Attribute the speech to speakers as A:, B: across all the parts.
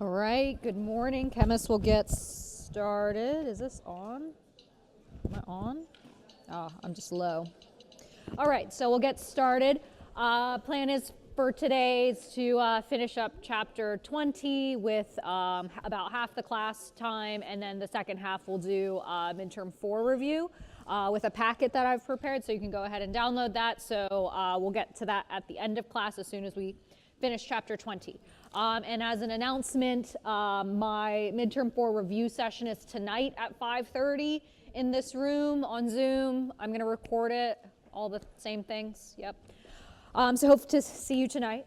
A: All right, good morning. Chemists will get started. Is this on? Am I on? Oh, I'm just low. All right, so we'll get started. Plan is for today is to finish up chapter 20 with about half the class time, and then the second half we'll do midterm 4 review with a packet that I've prepared, so you can go ahead and download that. So we'll get to that at the end of class as soon as we finish chapter 20. And as an announcement, my midterm 4 review session is tonight at 5:30 in this room on Zoom. I'm going to record it, all the same things. Yep. So hope to see you tonight.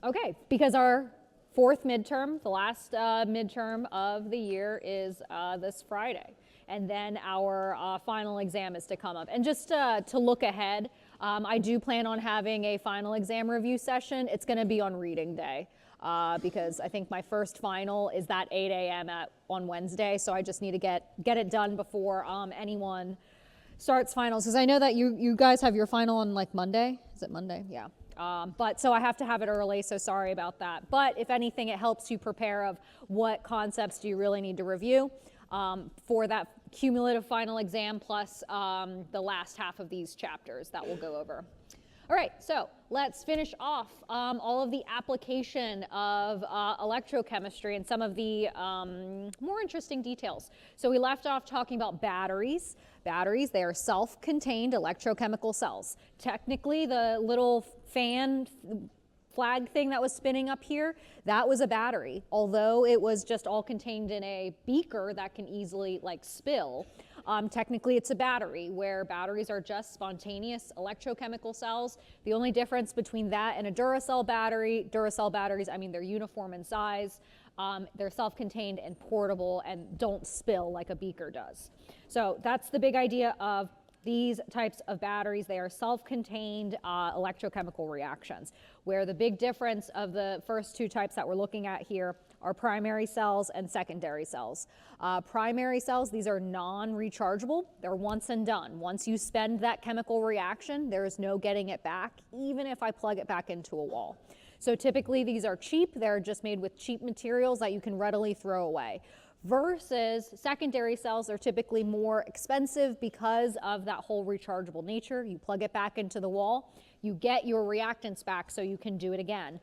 A: Okay, because our fourth midterm, the last midterm of the year, is this Friday. And then our final exam is to come up. And just to look ahead, I do plan on having a final exam review session. It's going to be on reading day because I think my first final is that 8 a.m. on Wednesday. So I just need to get it done before anyone starts finals. Because I know that you guys have your final on like Monday. Is it Monday? Yeah. But so I have to have it early, so sorry about that. But if anything, it helps you prepare of what concepts do you really need to review for that cumulative final exam plus the last half of these chapters that we'll go over. All right, so let's finish off all of the application of electrochemistry and some of the more interesting details. So we left off talking about batteries. Batteries, they are self-contained electrochemical cells. Technically, the little fan flag thing that was spinning up here, that was a battery. Although it was just all contained in a beaker that can easily like spill, technically it's a battery, where batteries are just spontaneous electrochemical cells. The only difference between that and a Duracell batteries, I mean, they're uniform in size, they're self-contained and portable and don't spill like a beaker does. So that's the big idea of these types of batteries. They are self-contained electrochemical reactions, where the big difference of the first two types that we're looking at here are primary cells and secondary cells. Primary cells, these are non-rechargeable. They're once and done. Once you spend that chemical reaction, there is no getting it back, even if I plug it back into a wall. So typically these are cheap. They're just made with cheap materials that you can readily throw away. Versus secondary cells are typically more expensive because of that whole rechargeable nature. You plug it back into the wall, you get your reactants back so you can do it again.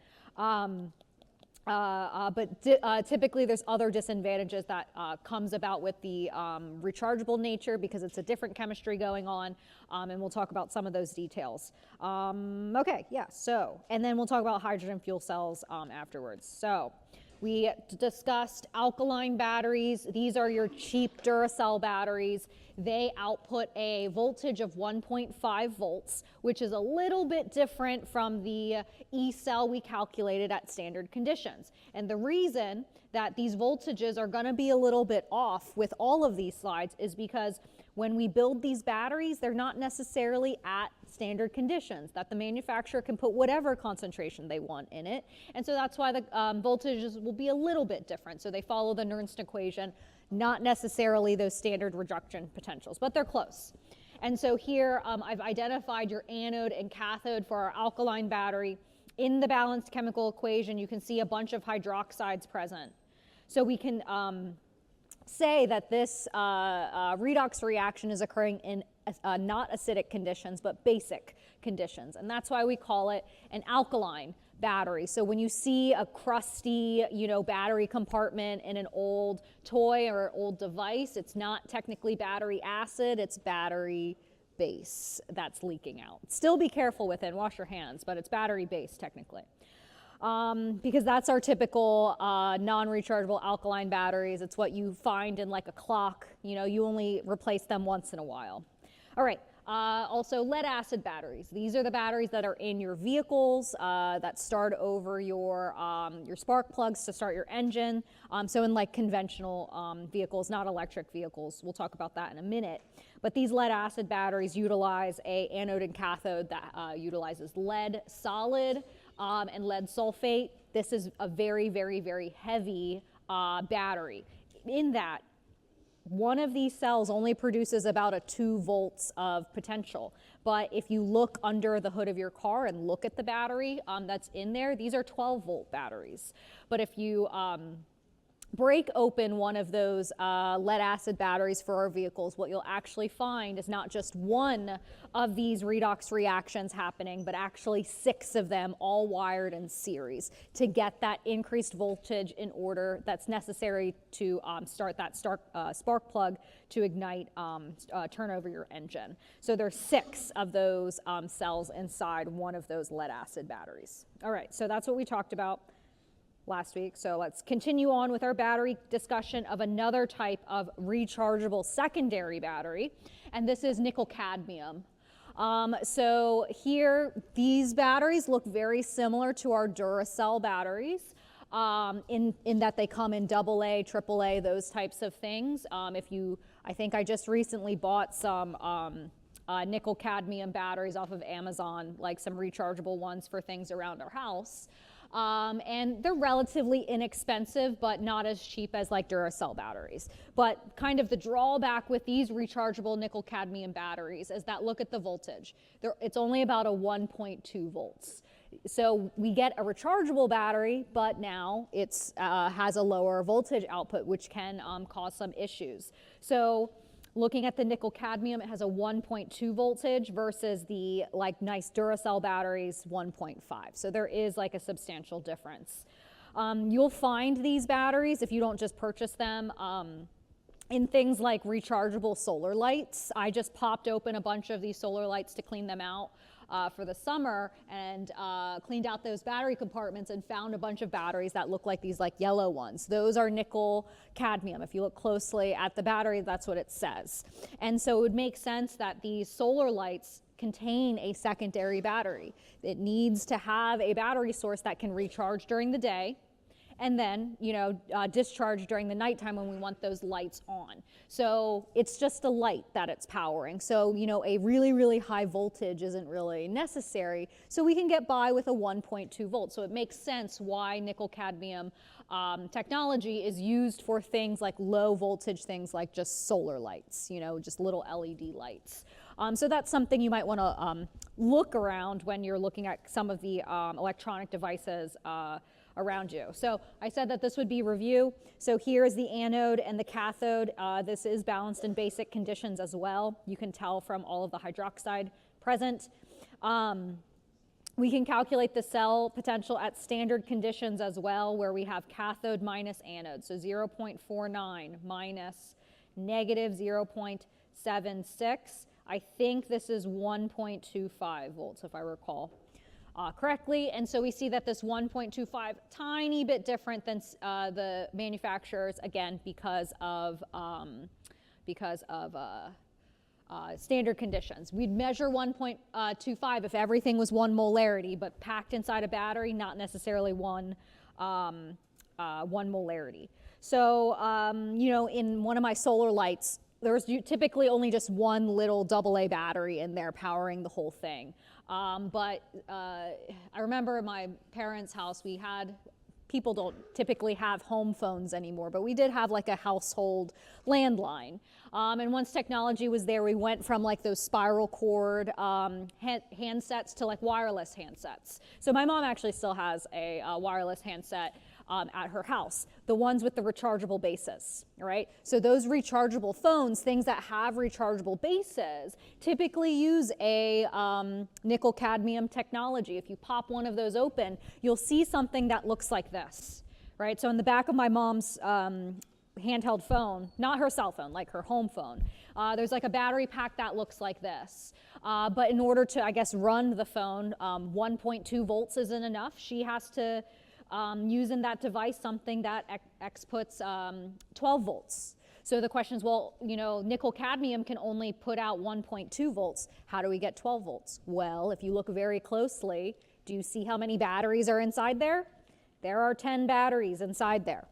A: Typically there's other disadvantages that comes about with the rechargeable nature because it's a different chemistry going on, and we'll talk about some of those details. Okay, yeah, so, and then we'll talk about hydrogen fuel cells afterwards. So we discussed alkaline batteries. These are your cheap Duracell batteries. They output a voltage of 1.5 volts, which is a little bit different from the E-cell we calculated at standard conditions. And the reason that these voltages are going to be a little bit off with all of these slides is because when we build these batteries, they're not necessarily at standard conditions, that the manufacturer can put whatever concentration they want in it. And so that's why the voltages will be a little bit different. So they follow the Nernst equation, not necessarily those standard reduction potentials, but they're close. And so here I've identified your anode and cathode for our alkaline battery. In the balanced chemical equation, you can see a bunch of hydroxides present. So we can say that this redox reaction is occurring in not acidic conditions, but basic conditions. And that's why we call it an alkaline battery. So when you see a crusty, battery compartment in an old toy or old device, it's not technically battery acid, it's battery base that's leaking out. Still be careful with it and wash your hands, but it's battery base technically. Because that's our typical non-rechargeable alkaline batteries. It's what you find in like a clock. You only replace them once in a while. All right. Also, lead-acid batteries. These are the batteries that are in your vehicles that start over your spark plugs to start your engine. So in like conventional vehicles, not electric vehicles. We'll talk about that in a minute. But these lead-acid batteries utilize a anode and cathode that utilizes lead solid and lead sulfate. This is a very, very, very heavy battery in that one of these cells only produces about a 2 volts of potential. But if you look under the hood of your car and look at the battery that's in there, these are 12-volt batteries. But if you break open one of those lead acid batteries for our vehicles, what you'll actually find is not just one of these redox reactions happening, but actually 6 of them all wired in series to get that increased voltage in order that's necessary to start that spark plug to ignite, turn over your engine. So there's 6 of those cells inside one of those lead acid batteries. All right, so that's what we talked about last week. So let's continue on with our battery discussion of another type of rechargeable secondary battery, and this is nickel cadmium. So here, these batteries look very similar to our Duracell batteries in that they come in AA, AAA, those types of things. I think I just recently bought some nickel cadmium batteries off of Amazon, like some rechargeable ones for things around our house. And they're relatively inexpensive, but not as cheap as like Duracell batteries. But kind of the drawback with these rechargeable nickel cadmium batteries is that look at the voltage. It's only about a 1.2 volts. So we get a rechargeable battery, but now it's has a lower voltage output, which can cause some issues. So looking at the nickel cadmium, it has a 1.2 voltage versus the like nice Duracell batteries 1.5. So there is like a substantial difference. You'll find these batteries, if you don't just purchase them, in things like rechargeable solar lights. I just popped open a bunch of these solar lights to clean them out for the summer, and cleaned out those battery compartments and found a bunch of batteries that look like these like yellow ones. Those are nickel cadmium. If you look closely at the battery, that's what it says. And so it would make sense that these solar lights contain a secondary battery. It needs to have a battery source that can recharge during the day, and then, discharge during the nighttime when we want those lights on. So it's just a light that it's powering. So, a really, really high voltage isn't really necessary. So we can get by with a 1.2 volts. So it makes sense why nickel cadmium technology is used for things like low voltage things like just solar lights, just little LED lights. So that's something you might want to look around when you're looking at some of the electronic devices around you. So I said that this would be review. So here is the anode and the cathode. This is balanced in basic conditions as well. You can tell from all of the hydroxide present. We can calculate the cell potential at standard conditions as well, where we have cathode minus anode. So 0.49 minus negative 0.76. I think this is 1.25 volts, if I recall correctly. And so we see that this 1.25, tiny bit different than the manufacturers, again, because of standard conditions. We'd measure 1.25 if everything was 1 molarity, but packed inside a battery, not necessarily one molarity. So, in one of my solar lights, there's typically only just one little AA battery in there powering the whole thing. But I remember in my parents' house, people don't typically have home phones anymore, but we did have like a household landline. And once technology was there, we went from like those spiral cord handsets to like wireless handsets. So my mom actually still has a wireless handset at her house, the ones with the rechargeable bases, right? So those rechargeable phones, things that have rechargeable bases, typically use a nickel cadmium technology. If you pop one of those open, you'll see something that looks like this, right? So in the back of my mom's handheld phone, not her cell phone, like her home phone, there's like a battery pack that looks like this. But in order to, I guess, run the phone, 1.2 volts isn't enough. She has to use in that device something that puts 12 volts. So the question is, well, nickel cadmium can only put out 1.2 volts. How do we get 12 volts? Well, if you look very closely, do you see how many batteries are inside there? There are 10 batteries inside there.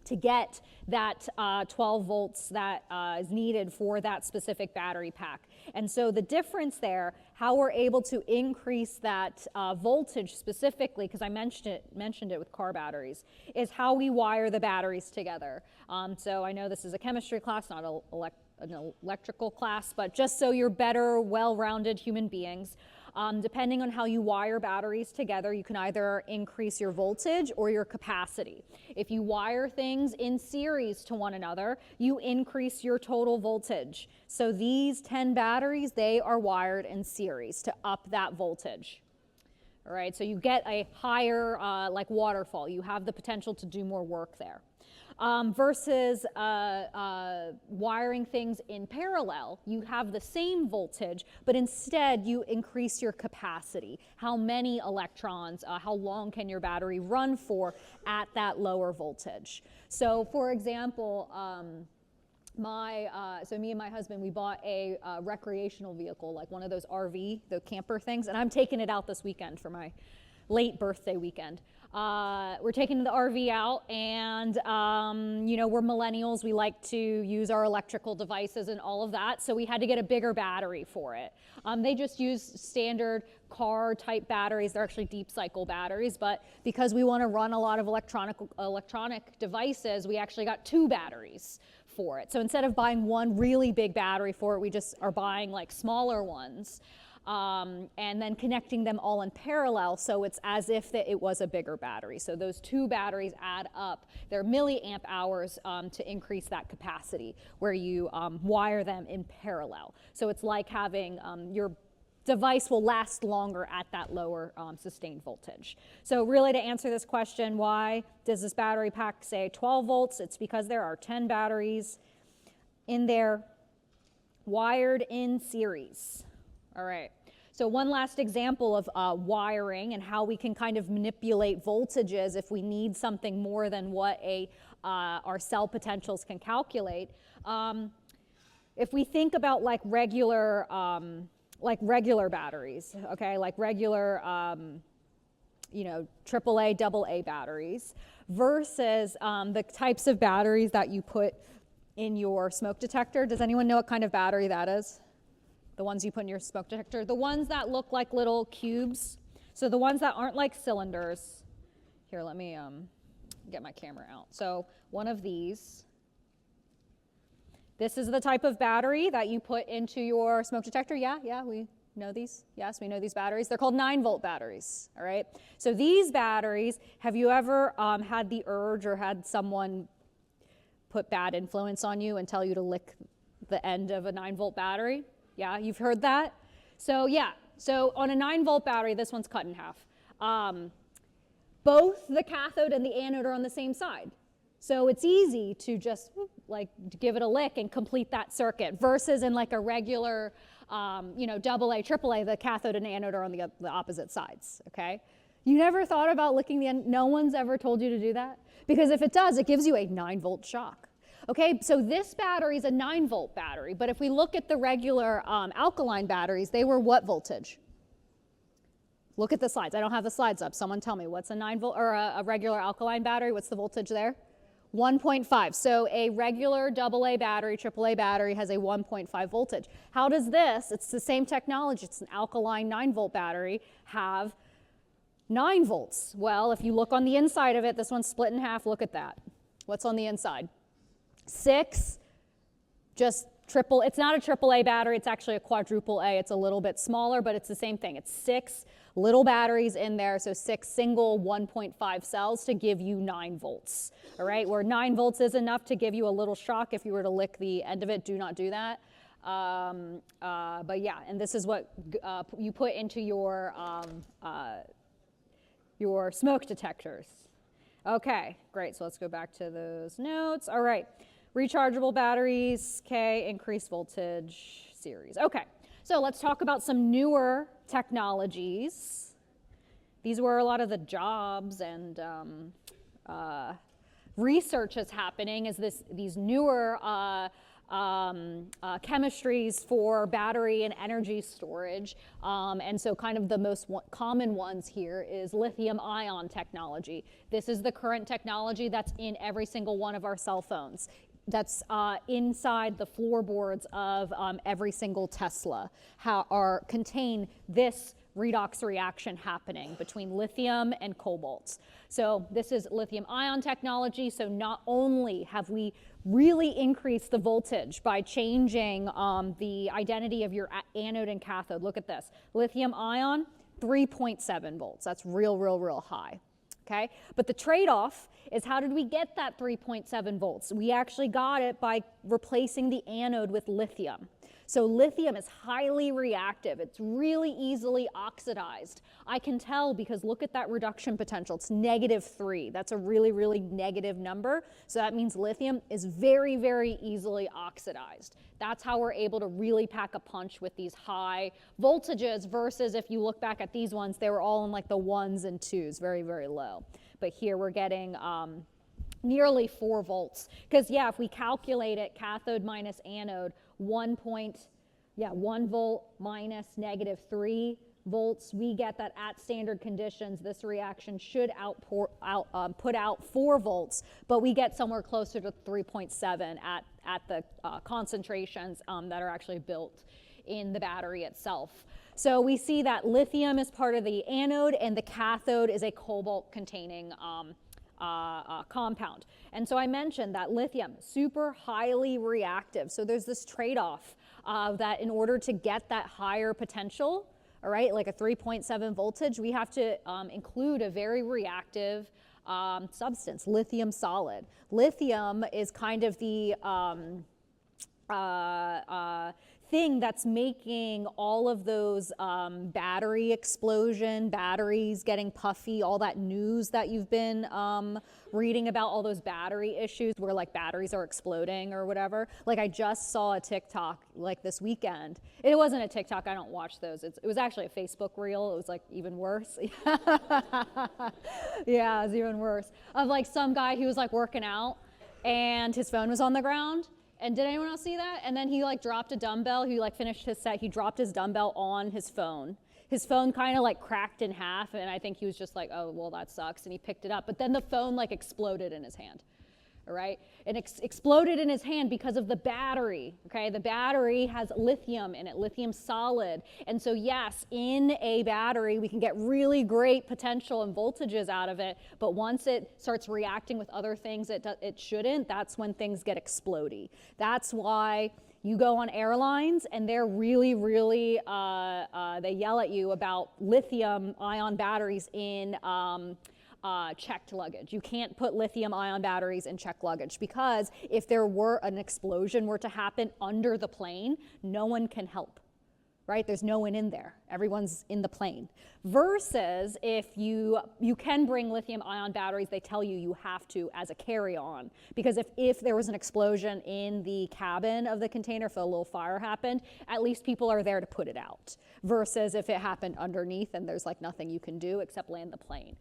A: to get that 12 volts that is needed for that specific battery pack. And so the difference there, how we're able to increase that voltage specifically, because I mentioned it with car batteries, is how we wire the batteries together. So I know this is a chemistry class, not an electrical class, but just so you're better, well-rounded human beings. Depending on how you wire batteries together, you can either increase your voltage or your capacity. If you wire things in series to one another, you increase your total voltage. So these 10 batteries, they are wired in series to up that voltage. All right, so you get a higher, like waterfall. You have the potential to do more work there. Versus wiring things in parallel, you have the same voltage, but instead you increase your capacity. How many electrons, how long can your battery run for at that lower voltage? So for example, so me and my husband, we bought a recreational vehicle, like one of those RV, the camper things, and I'm taking it out this weekend for my late birthday weekend. We're taking the RV out, and you know, we're millennials. We like to use our electrical devices and all of that, so we had to get a bigger battery for it. They just use standard car type batteries. They're actually deep cycle batteries, but because we want to run a lot of electronic devices, we actually got 2 batteries for it. So instead of buying one really big battery for it, we just are buying like smaller ones. And then connecting them all in parallel, so it's as if it was a bigger battery. So those 2 batteries add up their milliamp hours to increase that capacity, where you wire them in parallel. So it's like having your device will last longer at that lower sustained voltage. So really, to answer this question, why does this battery pack say 12 volts? It's because there are 10 batteries in there wired in series. All right, so one last example of wiring and how we can kind of manipulate voltages if we need something more than what our cell potentials can calculate. If we think about like regular batteries, okay, like regular, you know, AAA, AA batteries, versus the types of batteries that you put in your smoke detector. Does anyone know what kind of battery that is? The ones you put in your smoke detector, the ones that look like little cubes. So the ones that aren't like cylinders. Here, let me get my camera out. So one of these. This is the type of battery that you put into your smoke detector. Yeah, we know these. Yes, we know these batteries. They're called 9-volt batteries, all right? So these batteries, have you ever had the urge or had someone put bad influence on you and tell you to lick the end of a 9-volt battery? Yeah, you've heard that? So yeah, so on a 9-volt battery, this one's cut in half. Both the cathode and the anode are on the same side. So it's easy to just like give it a lick and complete that circuit, versus in like a regular, you know, AA, AAA, the cathode and anode are on the opposite sides, okay? You never thought about licking the end? No one's ever told you to do that? Because if it does, it gives you a 9-volt shock. Okay, so this battery is a 9-volt battery, but if we look at the regular alkaline batteries, they were what voltage? Look at the slides. I don't have the slides up. Someone tell me, what's a 9-volt or a regular alkaline battery? What's the voltage there? 1.5. So a regular AA battery, AAA battery has a 1.5 voltage. How does this, it's the same technology, it's an alkaline 9-volt battery, have 9 volts? Well, if you look on the inside of it, this one's split in half. Look at that. What's on the inside? 6, just triple, it's not a AAA battery, it's actually a quadruple A. It's a little bit smaller, but it's the same thing. It's 6 little batteries in there, so 6 single 1.5 cells to give you 9 volts. All right, where 9 volts is enough to give you a little shock if you were to lick the end of it. Do not do that. But yeah, and this is what you put into your smoke detectors. Okay, great, so let's go back to those notes. All right. Rechargeable batteries, okay, increased voltage series. Okay, so let's talk about some newer technologies. These were a lot of the jobs and research is happening as these newer chemistries for battery and energy storage. And so kind of the most common ones here is lithium ion technology. This is the current technology that's in every single one of our cell phones. That's inside the floorboards of every single Tesla contain this redox reaction happening between lithium and cobalt. So this is lithium ion technology. So not only have we really increased the voltage by changing the identity of your anode and cathode. Look at this. Lithium ion, 3.7 volts. That's real high. Okay, but the trade-off is how did we get that 3.7 volts? We actually got it by replacing the anode with lithium. So lithium is highly reactive. It's really easily oxidized. I can tell because look at that reduction potential. It's -3. That's a really negative number. So that means lithium is very easily oxidized. That's how we're able to really pack a punch with these high voltages versus if you look back at these ones, they were all in like the 1s and 2s, very low. But here we're getting nearly 4 volts. Because yeah, if we calculate it, cathode minus anode, 1 volt minus -3 volts, we get that at standard conditions, this reaction should put out 4 volts, but we get somewhere closer to 3.7 at the concentrations that are actually built in the battery itself. So we see that lithium is part of the anode and the cathode is a cobalt containing compound. And so I mentioned that lithium, super highly reactive. So there's this trade-off that in order to get that higher potential, all right, like a 3.7 voltage, we have to include a very reactive substance, lithium solid. Lithium is kind of the thing that's making all of those battery explosion, batteries getting puffy, all that news that you've been reading about, all those battery issues where like batteries are exploding or whatever. Like I just saw a TikTok like this weekend. It wasn't a TikTok, I don't watch those. It was actually a Facebook reel. It was like even worse. Yeah, it was even worse. Of like some guy who was like working out and his phone was on the ground. And did anyone else see that? And then he like dropped a dumbbell. He like finished his set. He dropped his dumbbell on his phone. His phone kind of like cracked in half. And I think he was just like, oh, well, that sucks. And he picked it up. But then the phone like exploded in his hand. All right. It exploded in his hand because of the battery. Okay. The battery has lithium in it, lithium solid. And so yes, in a battery, we can get really great potential and voltages out of it. But once it starts reacting with other things it shouldn't, that's when things get explodey. That's why you go on airlines and they're really, they yell at you about lithium ion batteries in checked luggage. You can't put lithium ion batteries in checked luggage because if there were an explosion were to happen under the plane, no one can help, right? There's no one in there. Everyone's in the plane. Versus if you can bring lithium ion batteries, they tell you have to as a carry-on. Because if there was an explosion in the cabin of the container, if a little fire happened, at least people are there to put it out. Versus if it happened underneath and there's like nothing you can do except land the plane.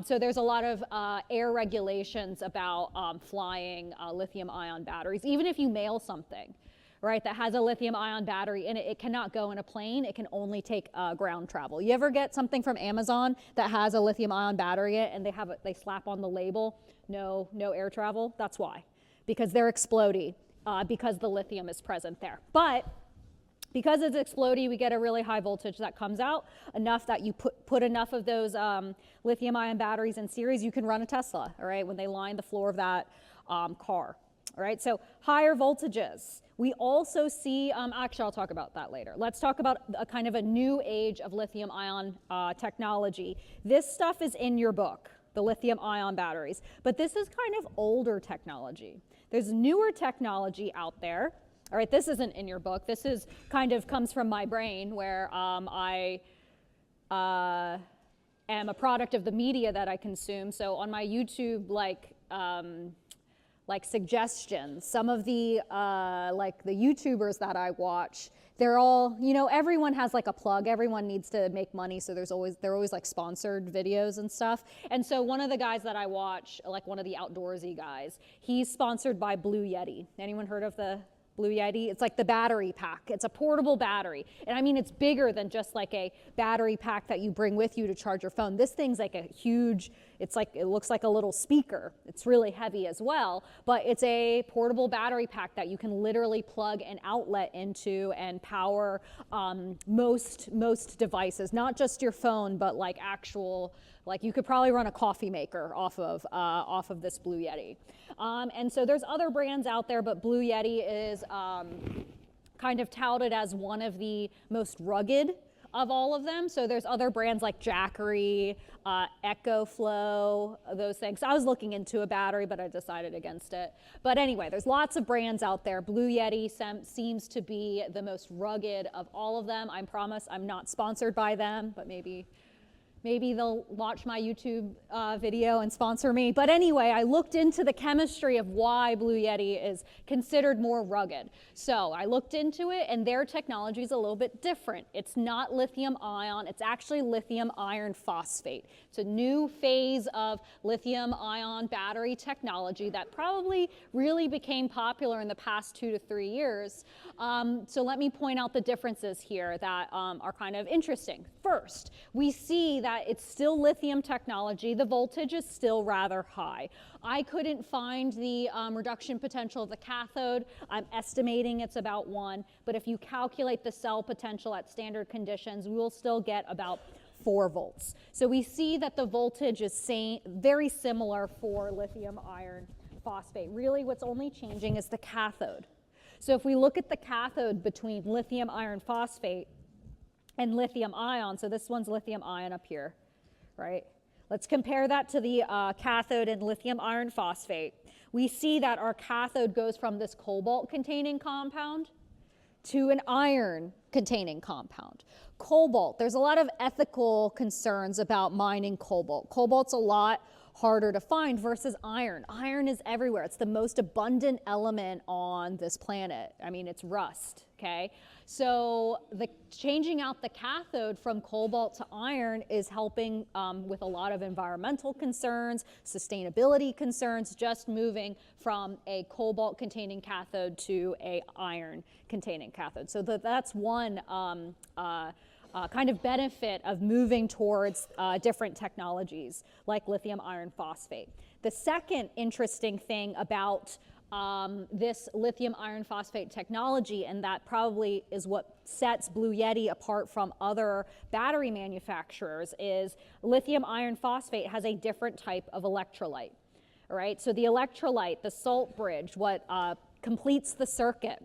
A: So there's a lot of air regulations about flying lithium ion batteries. Even if you mail something, right, that has a lithium ion battery in it, it cannot go in a plane. It can only take ground travel. You ever get something from Amazon that has a lithium ion battery in it and they slap on the label, no air travel? That's why, because they're explodey, because the lithium is present there. But because it's explodey, we get a really high voltage that comes out, enough that you put enough of those lithium ion batteries in series, you can run a Tesla, all right, when they line the floor of that car. All right, so higher voltages. We also see, actually I'll talk about that later. Let's talk about a kind of a new age of lithium ion technology. This stuff is in your book, the lithium ion batteries, but this is kind of older technology. There's newer technology out there. All right, this isn't in your book. This is kind of comes from my brain where I am a product of the media that I consume. So on my YouTube, like suggestions, some of the like the YouTubers that I watch, they're all, you know, everyone has like a plug. Everyone needs to make money, so they're always like sponsored videos and stuff. And so one of the guys that I watch, like one of the outdoorsy guys, he's sponsored by Blue Yeti. Anyone heard of the Blue Yeti. It's like the battery pack. It's a portable battery. And I mean, it's bigger than just like a battery pack that you bring with you to charge your phone. This thing's like a huge, it's like, it looks like a little speaker. It's really heavy as well, but it's a portable battery pack that you can literally plug an outlet into and power most devices, not just your phone, but like actual, like you could probably run a coffee maker off of this Blue Yeti. And so there's other brands out there, but Blue Yeti is kind of touted as one of the most rugged of all of them. So there's other brands like Jackery, EcoFlow, those things. I was looking into a battery, but I decided against it. But anyway, there's lots of brands out there. Blue Yeti seems to be the most rugged of all of them. I promise I'm not sponsored by them, but maybe they'll watch my YouTube video and sponsor me. But anyway, I looked into the chemistry of why Blue Yeti is considered more rugged. So I looked into it, and their technology is a little bit different. It's not lithium ion, it's actually lithium iron phosphate. It's a new phase of lithium ion battery technology that probably really became popular in the past 2 to 3 years. So let me point out the differences here that are kind of interesting. First, we see that it's still lithium technology. The voltage is still rather high. I couldn't find the reduction potential of the cathode. I'm estimating it's about 1, but if you calculate the cell potential at standard conditions, we will still get about 4 volts. So we see that the voltage is very similar for lithium iron phosphate. Really, what's only changing is the cathode. So if we look at the cathode between lithium iron phosphate and lithium ion, so this one's lithium ion up here, right? Let's compare that to the cathode in lithium iron phosphate. We see that our cathode goes from this cobalt-containing compound to an iron-containing compound. Cobalt, there's a lot of ethical concerns about mining cobalt. Cobalt's a lot harder to find versus iron. Iron is everywhere. It's the most abundant element on this planet. I mean, it's rust, okay? So changing out the cathode from cobalt to iron is helping with a lot of environmental concerns, sustainability concerns, just moving from a cobalt-containing cathode to a iron-containing cathode. So that's one kind of benefit of moving towards different technologies like lithium iron phosphate. The second interesting thing about this lithium iron phosphate technology, and that probably is what sets Blue Yeti apart from other battery manufacturers, is lithium iron phosphate has a different type of electrolyte. All right, so the electrolyte, the salt bridge, what completes the circuit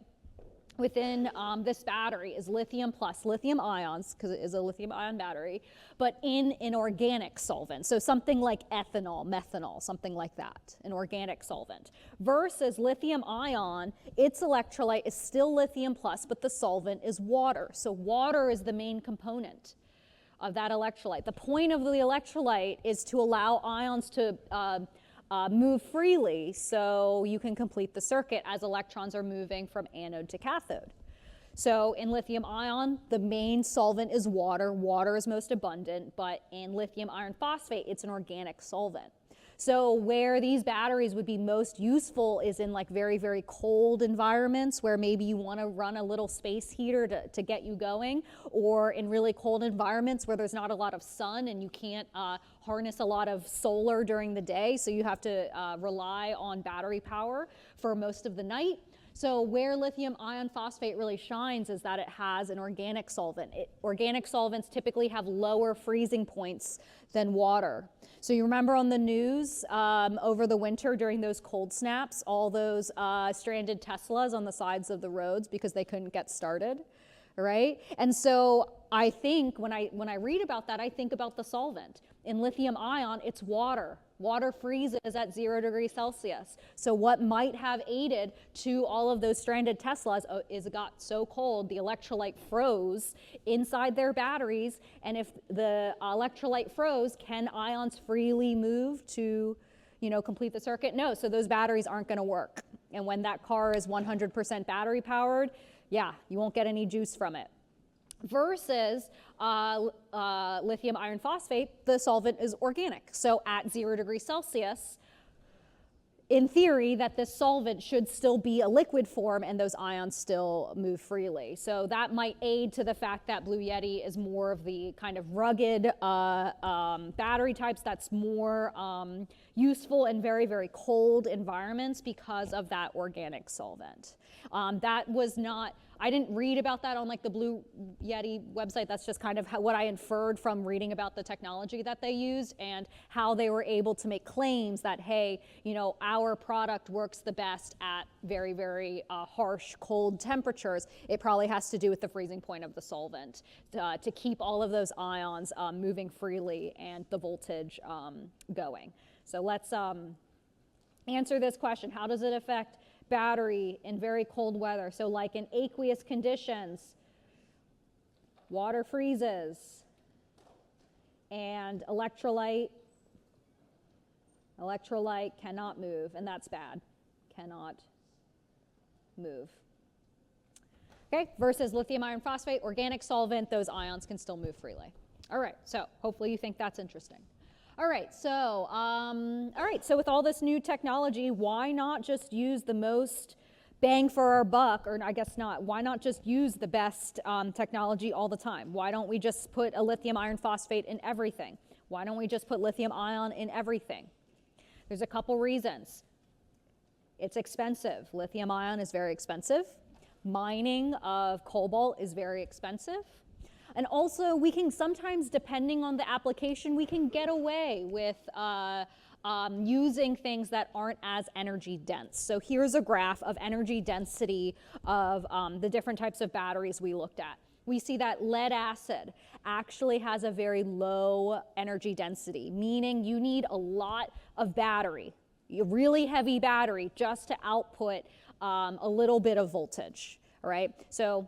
A: within this battery is lithium plus lithium ions, because it is a lithium ion battery, but in an organic solvent. So something like ethanol, methanol, something like that, an organic solvent. Versus lithium ion, its electrolyte is still lithium plus, but the solvent is water. So water is the main component of that electrolyte. The point of the electrolyte is to allow ions to move freely so you can complete the circuit as electrons are moving from anode to cathode. So in lithium ion, the main solvent is water. Water is most abundant, but in lithium iron phosphate, it's an organic solvent. So where these batteries would be most useful is in like very, very cold environments where maybe you want to run a little space heater to get you going, or in really cold environments where there's not a lot of sun and you can't harness a lot of solar during the day, so you have to rely on battery power for most of the night. So where lithium iron phosphate really shines is that it has an organic solvent. Organic solvents typically have lower freezing points than water. So you remember on the news over the winter during those cold snaps, all those stranded Teslas on the sides of the roads because they couldn't get started, right? And so I think when I read about that, I think about the solvent. In lithium ion, it's water. Water freezes at 0 degrees Celsius. So what might have aided to all of those stranded Teslas is it got so cold, the electrolyte froze inside their batteries. And if the electrolyte froze, can ions freely move to, complete the circuit? No, so those batteries aren't going to work. And when that car is 100% battery powered, yeah, you won't get any juice from it. Versus lithium iron phosphate, the solvent is organic. So at 0 degrees Celsius, in theory, that this solvent should still be a liquid form and those ions still move freely. So that might aid to the fact that Blue Yeti is more of the kind of rugged battery types that's more useful in very, very cold environments because of that organic solvent. That was not, I didn't read about that on like the Blue Yeti website. That's just kind of what I inferred from reading about the technology that they used and how they were able to make claims that, hey, you know, our product works the best at very, very harsh, cold temperatures. It probably has to do with the freezing point of the solvent to keep all of those ions moving freely and the voltage going. So let's answer this question. How does it affect battery in very cold weather? So like in aqueous conditions, water freezes and electrolyte cannot move, and that's bad. Cannot move. Okay, versus lithium iron phosphate, organic solvent, those ions can still move freely. All right, so hopefully you think that's interesting. All right, so with all this new technology, why not just use the most bang for our buck, or I guess not, why not just use the best technology all the time? Why don't we just put a lithium iron phosphate in everything? Why don't we just put lithium ion in everything? There's a couple reasons. It's expensive. Lithium ion is very expensive. Mining of cobalt is very expensive. And also, we can sometimes, depending on the application, we can get away with using things that aren't as energy dense. So here's a graph of energy density of the different types of batteries we looked at. We see that lead acid actually has a very low energy density, meaning you need a lot of battery, a really heavy battery, just to output a little bit of voltage, all right? So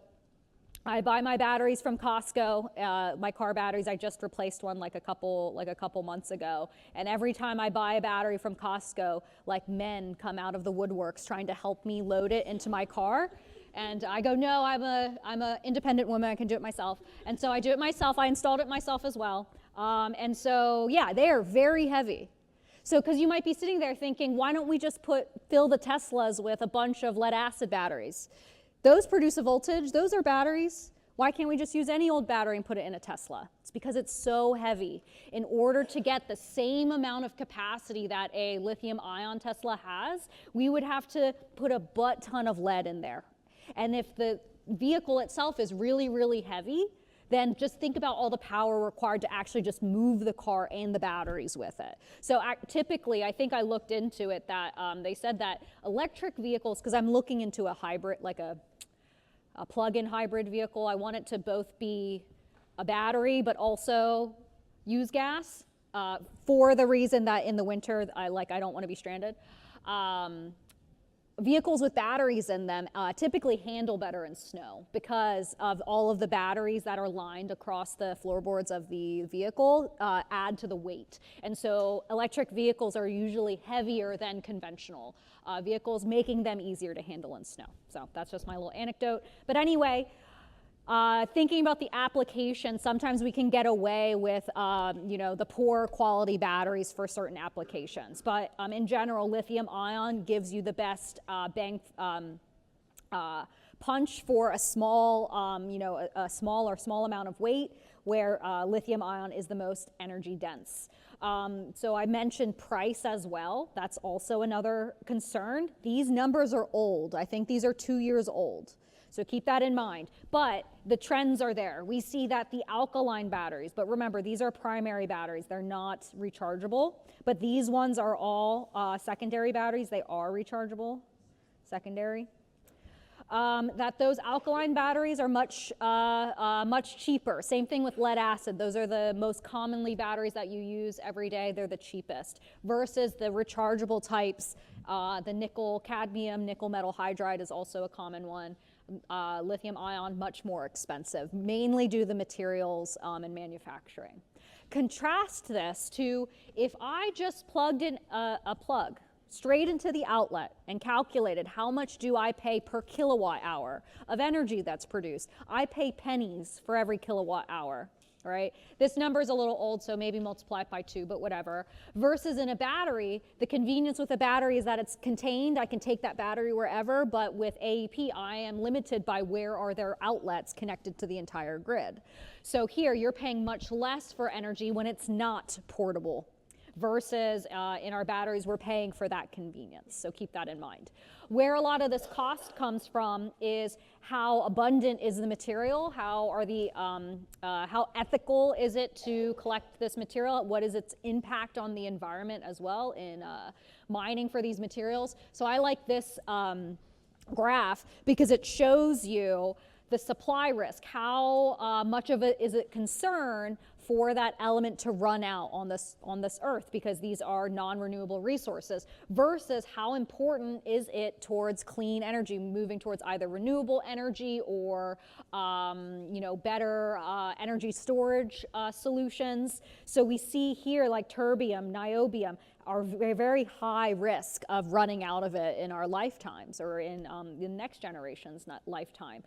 A: I buy my batteries from Costco, my car batteries. I just replaced one like a couple months ago. And every time I buy a battery from Costco, like men come out of the woodworks trying to help me load it into my car. And I go, no, I'm a independent woman. I can do it myself. And so I do it myself. I installed it myself as well. And so yeah, they are very heavy. So because you might be sitting there thinking, why don't we just fill the Teslas with a bunch of lead acid batteries? Those produce a voltage, those are batteries. Why can't we just use any old battery and put it in a Tesla? It's because it's so heavy. In order to get the same amount of capacity that a lithium ion Tesla has, we would have to put a butt ton of lead in there. And if the vehicle itself is really, really heavy, then just think about all the power required to actually just move the car and the batteries with it. So typically, I think I looked into it that they said that electric vehicles, because I'm looking into a hybrid, like a plug-in hybrid vehicle, I want it to both be a battery but also use gas for the reason that in the winter, I don't want to be stranded. Vehicles with batteries in them typically handle better in snow because of all of the batteries that are lined across the floorboards of the vehicle add to the weight. And so electric vehicles are usually heavier than conventional vehicles, making them easier to handle in snow. So that's just my little anecdote. But anyway, thinking about the application, sometimes we can get away with, the poor quality batteries for certain applications. But in general, lithium ion gives you the best punch for a small, a small amount of weight, where lithium ion is the most energy dense. So I mentioned price as well. That's also another concern. These numbers are old. I think these are 2 years old. So keep that in mind. But the trends are there. We see that the alkaline batteries, but remember, these are primary batteries. They're not rechargeable. But these ones are all secondary batteries. They are rechargeable, secondary. That those alkaline batteries are much cheaper. Same thing with lead acid. Those are the most commonly batteries that you use every day. They're the cheapest. Versus the rechargeable types, the nickel cadmium, nickel metal hydride is also a common one. Lithium ion, much more expensive, mainly due to the materials and manufacturing. Contrast this to if I just plugged in a plug straight into the outlet and calculated how much do I pay per kilowatt hour of energy that's produced. I pay pennies for every kilowatt hour right? This number is a little old, so maybe multiply it by 2, but whatever. Versus in a battery, the convenience with a battery is that it's contained. I can take that battery wherever, but with AEP, I am limited by where are their outlets connected to the entire grid. So here, you're paying much less for energy when it's not portable. Versus in our batteries, we're paying for that convenience. So keep that in mind. Where a lot of this cost comes from is how abundant is the material, how ethical is it to collect this material, what is its impact on the environment as well in mining for these materials. So I like this graph because it shows you the supply risk, how much of it is it concern for that element to run out on this earth, because these are non-renewable resources, versus how important is it towards clean energy, moving towards either renewable energy or better energy storage solutions. So we see here like terbium, niobium are very, very high risk of running out of it in our lifetimes or in the next generation's lifetime.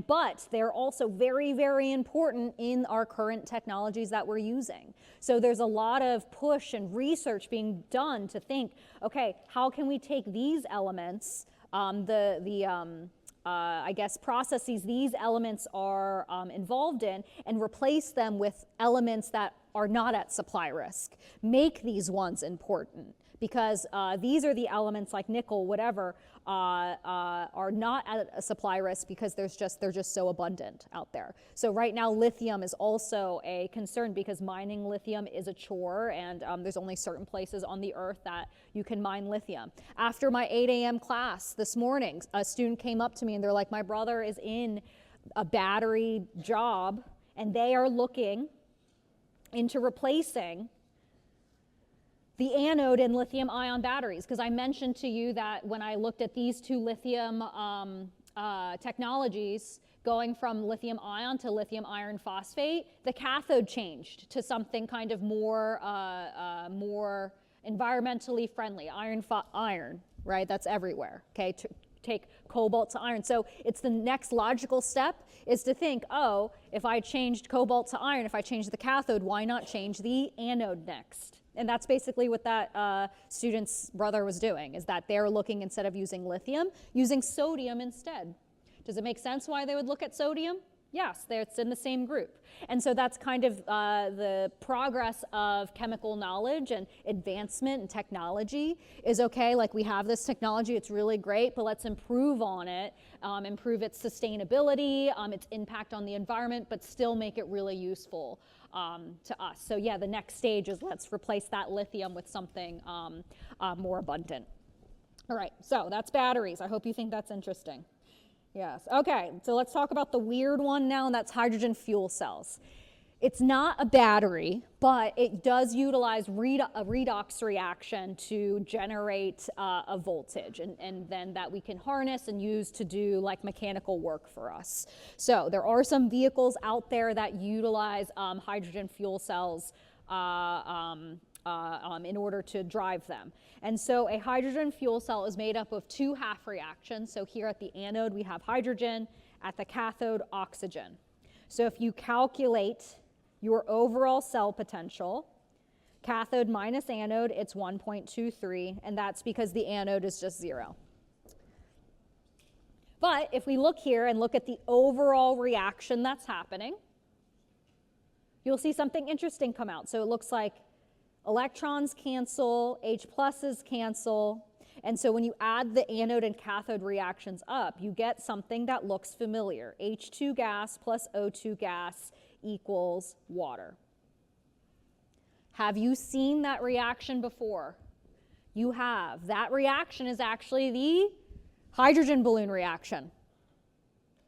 A: But they're also very, very important in our current technologies that we're using. So there's a lot of push and research being done to think, okay, how can we take these elements, I guess, processes these elements are involved in and replace them with elements that are not at supply risk. Make these ones important, because these are the elements like nickel, whatever, are not at a supply risk because they're just so abundant out there. So right now, lithium is also a concern because mining lithium is a chore, and there's only certain places on the earth that you can mine lithium. After my 8 a.m. class this morning, a student came up to me and they're like, my brother is in a battery job and they are looking into replacing the anode in lithium ion batteries, because I mentioned to you that when I looked at these two lithium technologies going from lithium ion to lithium iron phosphate, the cathode changed to something kind of more environmentally friendly, iron, right? That's everywhere, okay? Take cobalt to iron. So it's the next logical step is to think, oh, if I changed cobalt to iron, if I changed the cathode, why not change the anode next? And that's basically what that student's brother was doing, is that they're looking, instead of using lithium, using sodium instead. Does it make sense why they would look at sodium? Yes, it's in the same group. And so that's kind of the progress of chemical knowledge and advancement and technology is okay, like we have this technology, it's really great, but let's improve on it, improve its sustainability, its impact on the environment, but still make it really useful to us. So yeah, the next stage is let's replace that lithium with something more abundant. All right, so that's batteries. I hope you think that's interesting. Yes, okay, so let's talk about the weird one now, and that's hydrogen fuel cells. It's not a battery, but it does utilize a redox reaction to generate a voltage, and then that we can harness and use to do like mechanical work for us. So there are some vehicles out there that utilize hydrogen fuel cells in order to drive them. And so a hydrogen fuel cell is made up of two half reactions. So here at the anode, we have hydrogen, at the cathode, oxygen. So if you calculate your overall cell potential, cathode minus anode, it's 1.23, and that's because the anode is just 0. But if we look here and look at the overall reaction that's happening, you'll see something interesting come out. So it looks like electrons cancel, H pluses cancel, and so when you add the anode and cathode reactions up, you get something that looks familiar. H2 gas plus O2 gas equals water. Have you seen that reaction before? You have. That reaction is actually the hydrogen balloon reaction,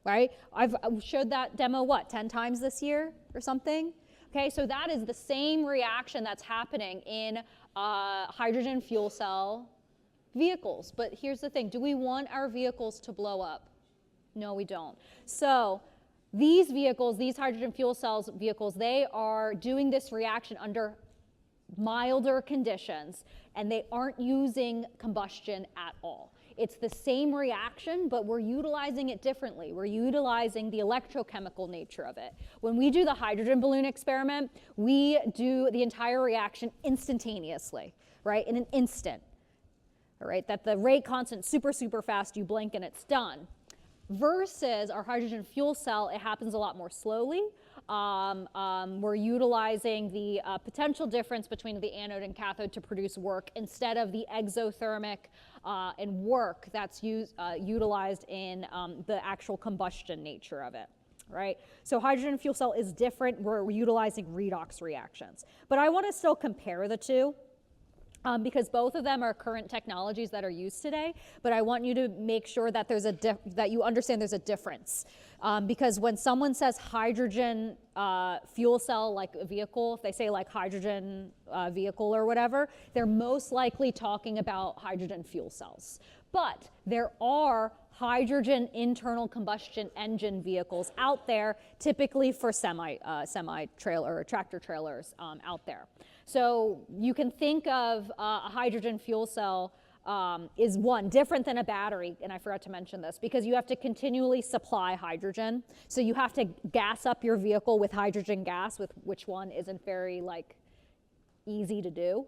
A: right? I've showed that demo, 10 times this year or something? Okay, so that is the same reaction that's happening in hydrogen fuel cell vehicles. But here's the thing, do we want our vehicles to blow up? No, we don't. So these vehicles, these hydrogen fuel cells vehicles, they are doing this reaction under milder conditions, and they aren't using combustion at all. It's the same reaction, but we're utilizing it differently. We're utilizing the electrochemical nature of it. When we do the hydrogen balloon experiment, we do the entire reaction instantaneously, right, in an instant. All right, that the rate constant super, super fast, you blink and it's done. Versus our hydrogen fuel cell, it happens a lot more slowly. We're utilizing the potential difference between the anode and cathode to produce work instead of the exothermic and work that's utilized in the actual combustion nature of it. Right? So hydrogen fuel cell is different. We're utilizing redox reactions. But I want to still compare the two. Because both of them are current technologies that are used today, but I want you to make sure that that you understand there's a difference. Because when someone says hydrogen fuel cell like a vehicle, if they say like hydrogen vehicle or whatever, they're most likely talking about hydrogen fuel cells. But there are hydrogen internal combustion engine vehicles out there, typically for semi-trailer or tractor trailers out there. So you can think of a hydrogen fuel cell is one, different than a battery, and I forgot to mention this, because you have to continually supply hydrogen. So you have to gas up your vehicle with hydrogen gas, with which one isn't very easy to do.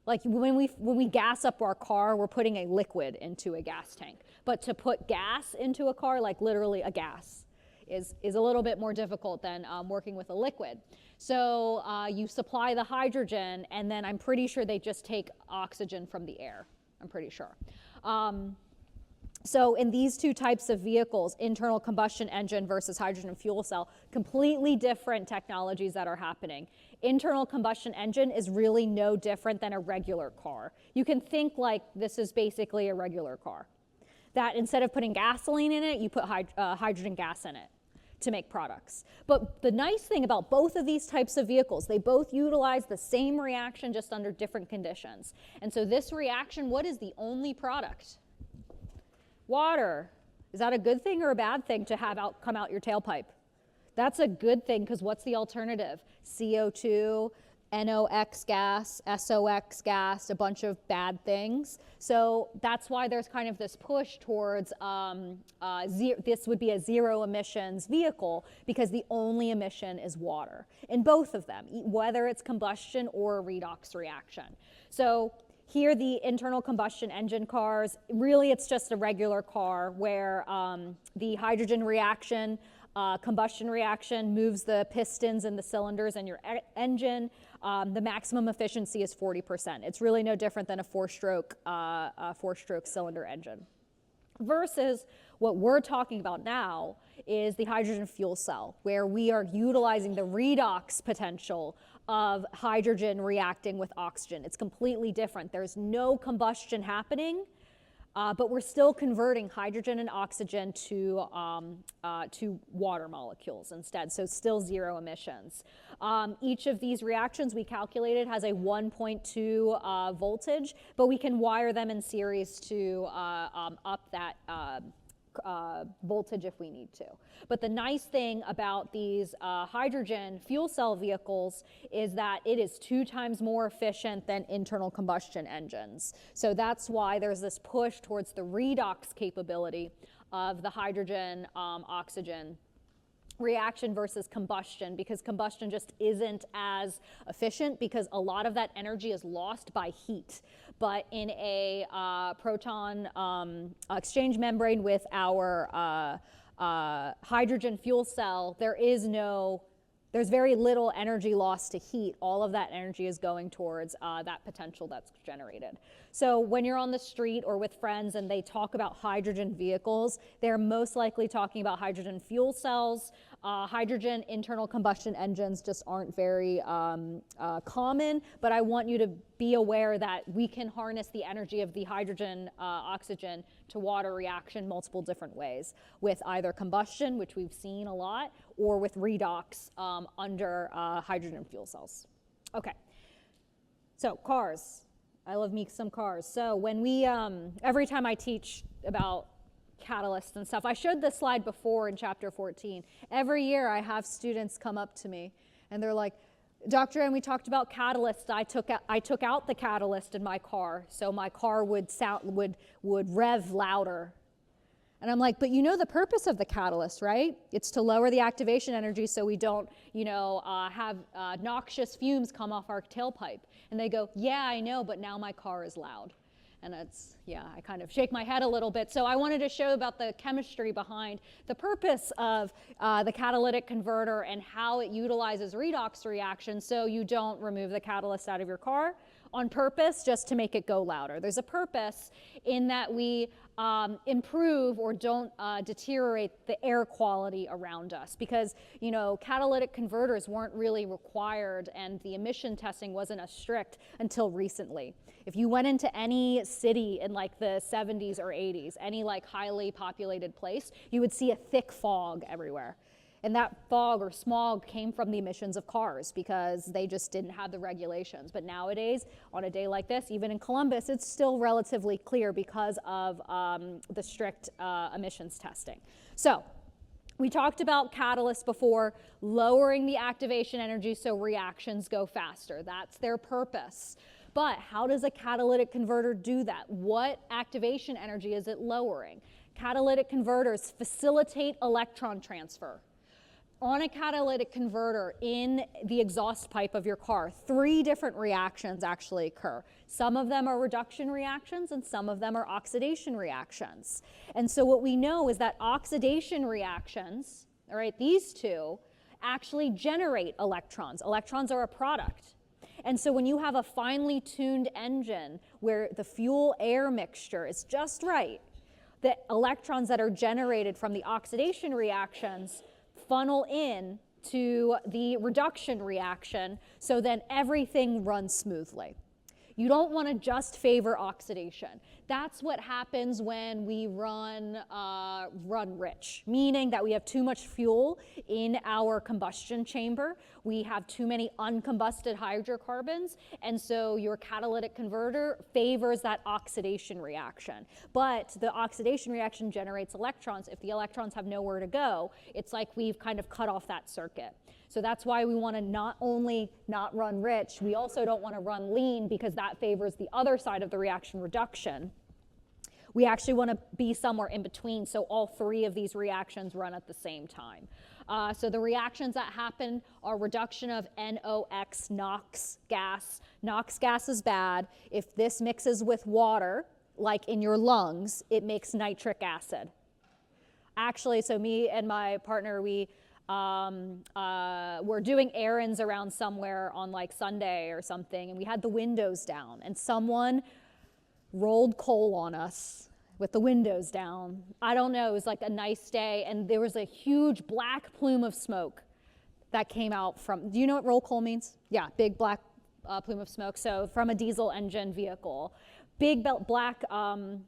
A: Like when we gas up our car, we're putting a liquid into a gas tank. But to put gas into a car, like literally a gas, is a little bit more difficult than working with a liquid. So you supply the hydrogen, and then I'm pretty sure they just take oxygen from the air. I'm pretty sure. So in these two types of vehicles, internal combustion engine versus hydrogen fuel cell, completely different technologies that are happening. Internal combustion engine is really no different than a regular car. You can think like this is basically a regular car. That instead of putting gasoline in it, you put hydrogen gas in it to make products. But the nice thing about both of these types of vehicles, they both utilize the same reaction just under different conditions. And so this reaction, what is the only product? Water. Is that a good thing or a bad thing to have come out your tailpipe? That's a good thing, because what's the alternative? CO2, NOx gas, SOx gas, a bunch of bad things. So that's why there's kind of this push towards this would be a zero emissions vehicle, because the only emission is water in both of them, whether it's combustion or a redox reaction. So here, the internal combustion engine cars, really it's just a regular car where the hydrogen reaction, combustion reaction moves the pistons and the cylinders in your engine. The maximum efficiency is 40%. It's really no different than a four-stroke cylinder engine. Versus what we're talking about now is the hydrogen fuel cell, where we are utilizing the redox potential of hydrogen reacting with oxygen. It's completely different. There's no combustion happening, but we're still converting hydrogen and oxygen to water molecules instead, so still zero emissions. Each of these reactions we calculated has a 1.2 voltage, but we can wire them in series to up that voltage if we need to. But the nice thing about these hydrogen fuel cell vehicles is that it is 2 times more efficient than internal combustion engines. So that's why there's this push towards the redox capability of the hydrogen oxygen reaction versus combustion, because combustion just isn't as efficient, because a lot of that energy is lost by heat. But in a proton exchange membrane with our hydrogen fuel cell, there's very little energy lost to heat. All of that energy is going towards that potential that's generated. So when you're on the street or with friends and they talk about hydrogen vehicles, they're most likely talking about hydrogen fuel cells. Hydrogen internal combustion engines just aren't very common, but I want you to be aware that we can harness the energy of the hydrogen oxygen to water reaction multiple different ways, with either combustion, which we've seen a lot, or with redox under hydrogen fuel cells. Okay, so cars. I love me some cars. So when we, every time I teach about catalysts and stuff, I showed this slide before in chapter 14. Every year I have students come up to me and they're like, Dr. and we talked about catalysts. I took out the catalyst in my car, so my car would rev louder. And I'm like, but you know the purpose of the catalyst, right? It's to lower the activation energy so we don't, have noxious fumes come off our tailpipe. And they go, yeah, I know, but now my car is loud. And I kind of shake my head a little bit. So I wanted to show about the chemistry behind the purpose of the catalytic converter and how it utilizes redox reactions so you don't remove the catalyst out of your car on purpose just to make it go louder. There's a purpose in that we improve or don't deteriorate the air quality around us, because catalytic converters weren't really required and the emission testing wasn't as strict until recently. If you went into any city in like the 70s or 80s, any like highly populated place, you would see a thick fog everywhere. And that fog or smog came from the emissions of cars because they just didn't have the regulations. But nowadays, on a day like this, even in Columbus, it's still relatively clear because of the strict emissions testing. So we talked about catalysts before, lowering the activation energy so reactions go faster. That's their purpose. But how does a catalytic converter do that? What activation energy is it lowering? Catalytic converters facilitate electron transfer. On a catalytic converter in the exhaust pipe of your car, 3 different reactions actually occur. Some of them are reduction reactions and some of them are oxidation reactions. And so what we know is that oxidation reactions, all right, these two actually generate electrons. Electrons are a product. And so when you have a finely tuned engine where the fuel-air mixture is just right, the electrons that are generated from the oxidation reactions funnel in to the reduction reaction, so then everything runs smoothly. You don't want to just favor oxidation. That's what happens when we run rich, meaning that we have too much fuel in our combustion chamber. We have too many uncombusted hydrocarbons, and so your catalytic converter favors that oxidation reaction. But the oxidation reaction generates electrons. If the electrons have nowhere to go, it's like we've kind of cut off that circuit. So that's why we want to not only not run rich, we also don't want to run lean, because that favors the other side of the reaction, reduction. We actually want to be somewhere in between, so all 3 of these reactions run at the same time. So the reactions that happen are reduction of NOx, NOx gas. NOx gas is bad. If this mixes with water, like in your lungs, it makes nitric acid. Actually, so me and my partner, we're doing errands around somewhere on like Sunday or something, and we had the windows down, and someone rolled coal on us with the windows down. I don't know, it was like a nice day, and there was a huge black plume of smoke that came out from, do you know what roll coal means? Yeah, big black plume of smoke. So from a diesel engine vehicle, big black plume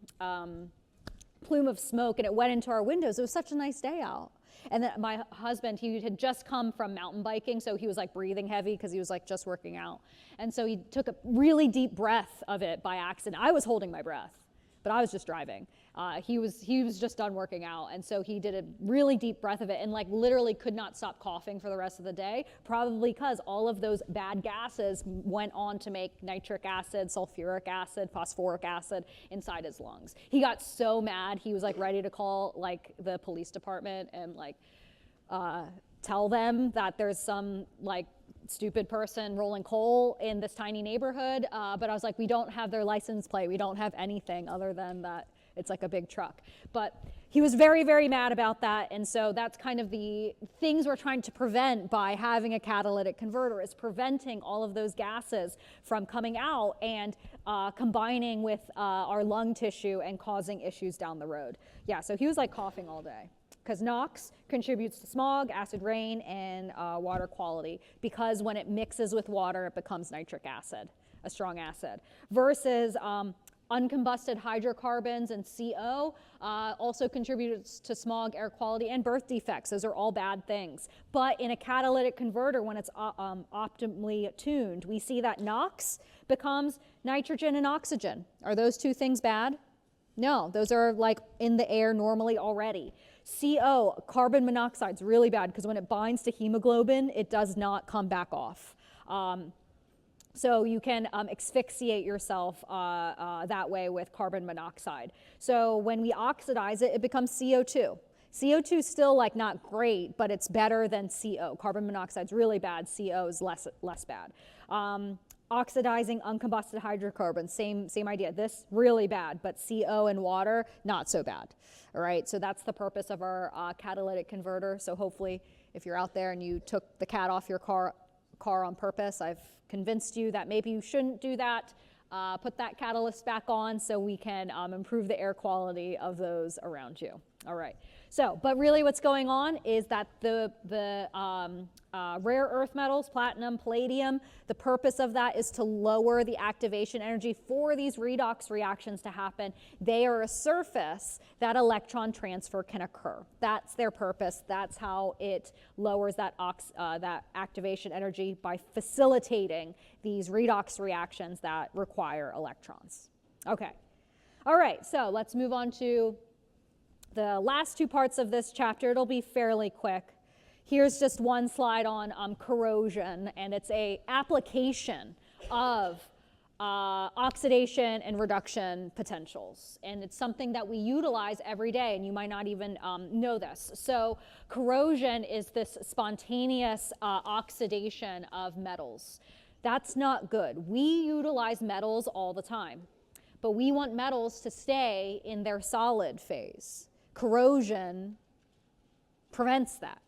A: of smoke, and it went into our windows. It was such a nice day out. And then my husband, he had just come from mountain biking, so he was like breathing heavy because he was like just working out. And so he took a really deep breath of it by accident. I was holding my breath, but I was just driving. He was just done working out, and so he did a really deep breath of it and like literally could not stop coughing for the rest of the day, probably because all of those bad gases went on to make nitric acid, sulfuric acid, phosphoric acid inside his lungs. He got so mad, he was like ready to call like the police department and like tell them that there's some like stupid person rolling coal in this tiny neighborhood, but I was like, we don't have their license plate, we don't have anything other than that it's like a big truck. But he was very, very mad about that, and so that's kind of the things we're trying to prevent by having a catalytic converter, is preventing all of those gases from coming out and combining with our lung tissue and causing issues down the road. Yeah, so he was like coughing all day, because NOx contributes to smog, acid rain, and water quality, because when it mixes with water, it becomes nitric acid, a strong acid, versus uncombusted hydrocarbons and CO also contributes to smog, air quality, and birth defects. Those are all bad things. But in a catalytic converter, when it's optimally tuned, we see that NOx becomes nitrogen and oxygen. Are those 2 things bad? No, those are like in the air normally already. CO, carbon monoxide, is really bad because when it binds to hemoglobin, it does not come back off. So you can asphyxiate yourself that way with carbon monoxide. So when we oxidize it, it becomes CO2. CO2 is still like not great, but it's better than CO. Carbon monoxide is really bad. CO is less bad. Oxidizing uncombusted hydrocarbons, same idea. This really bad, but CO and water, not so bad. All right, so that's the purpose of our catalytic converter. So hopefully if you're out there and you took the cat off your car on purpose, I've convinced you that maybe you shouldn't do that. Put that catalyst back on so we can improve the air quality of those around you. All right. So, but really what's going on is that the rare earth metals, platinum, palladium, the purpose of that is to lower the activation energy for these redox reactions to happen. They are a surface that electron transfer can occur. That's their purpose. That's how it lowers that activation energy, by facilitating these redox reactions that require electrons. Okay. All right, so let's move on to the last two parts of this chapter. It'll be fairly quick. Here's just one slide on corrosion, and it's a application of oxidation and reduction potentials. And it's something that we utilize every day, and you might not even know this. So corrosion is this spontaneous oxidation of metals. That's not good. We utilize metals all the time, but we want metals to stay in their solid phase. Corrosion prevents that.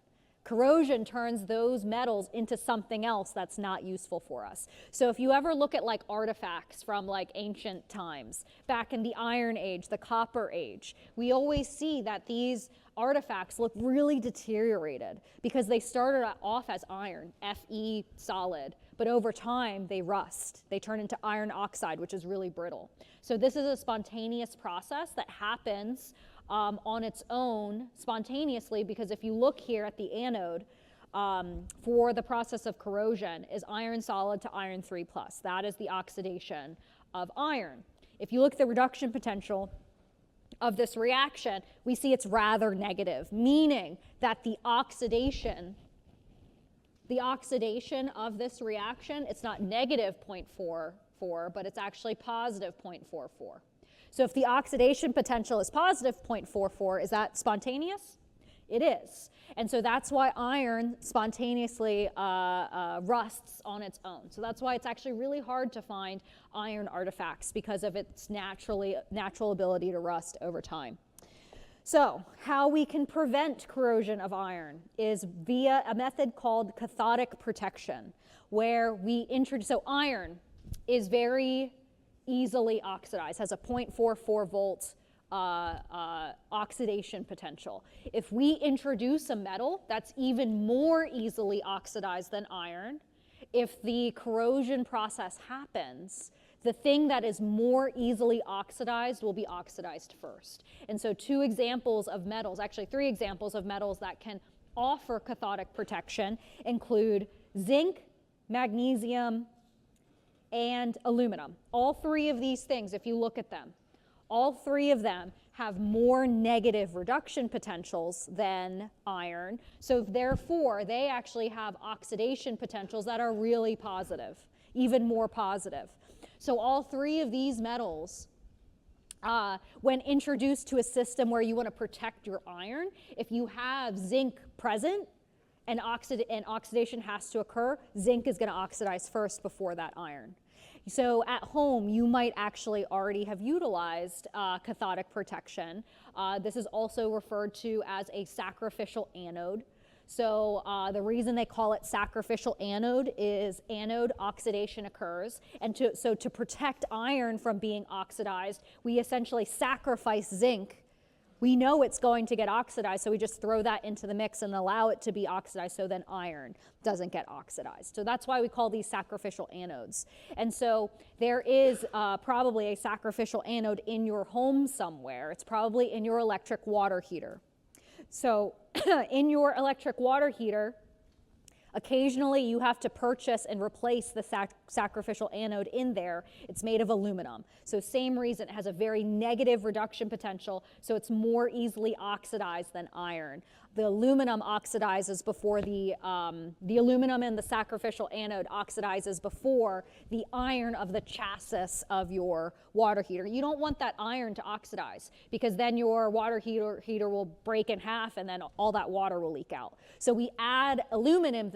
A: Corrosion turns those metals into something else that's not useful for us. So if you ever look at like artifacts from like ancient times, back in the Iron Age, the Copper Age, we always see that these artifacts look really deteriorated because they started off as iron, Fe solid, but over time they rust. They turn into iron oxide, which is really brittle. So this is a spontaneous process that happens on its own spontaneously, because if you look here at the anode for the process of corrosion is iron solid to iron 3+. That is the oxidation of iron. If you look at the reduction potential of this reaction, we see it's rather negative, meaning that the oxidation of this reaction, it's not negative 0.44, but it's actually positive 0.44. So if the oxidation potential is positive 0.44, is that spontaneous? It is. And so that's why iron spontaneously rusts on its own. So that's why it's actually really hard to find iron artifacts, because of its natural ability to rust over time. So how we can prevent corrosion of iron is via a method called cathodic protection, where we introduce, so iron is very easily oxidized, has a 0.44 volt oxidation potential. If we introduce a metal that's even more easily oxidized than iron, if the corrosion process happens, the thing that is more easily oxidized will be oxidized first. And so two examples of metals, actually three examples of metals that can offer cathodic protection include zinc, magnesium, and aluminum. All three of these things, if you look at them, all three of them have more negative reduction potentials than iron. So therefore, they actually have oxidation potentials that are really positive, even more positive. So all three of these metals, when introduced to a system where you want to protect your iron, if you have zinc present and oxidation has to occur, zinc is going to oxidize first before that iron. So at home, you might actually already have utilized cathodic protection. This is also referred to as a sacrificial anode. So the reason they call it sacrificial anode is anode oxidation occurs. And so to protect iron from being oxidized, we essentially sacrifice zinc. We know it's going to get oxidized, so we just throw that into the mix and allow it to be oxidized, so then iron doesn't get oxidized. So that's why we call these sacrificial anodes. And so there is probably a sacrificial anode in your home somewhere. It's probably in your electric water heater. So in your electric water heater, occasionally you have to purchase and replace the sacrificial anode in there. It's made of aluminum. So same reason, it has a very negative reduction potential, so it's more easily oxidized than iron. The aluminum oxidizes before the aluminum in the sacrificial anode oxidizes before the iron of the chassis of your water heater. You don't want that iron to oxidize, because then your water heater will break in half and then all that water will leak out. So we add aluminum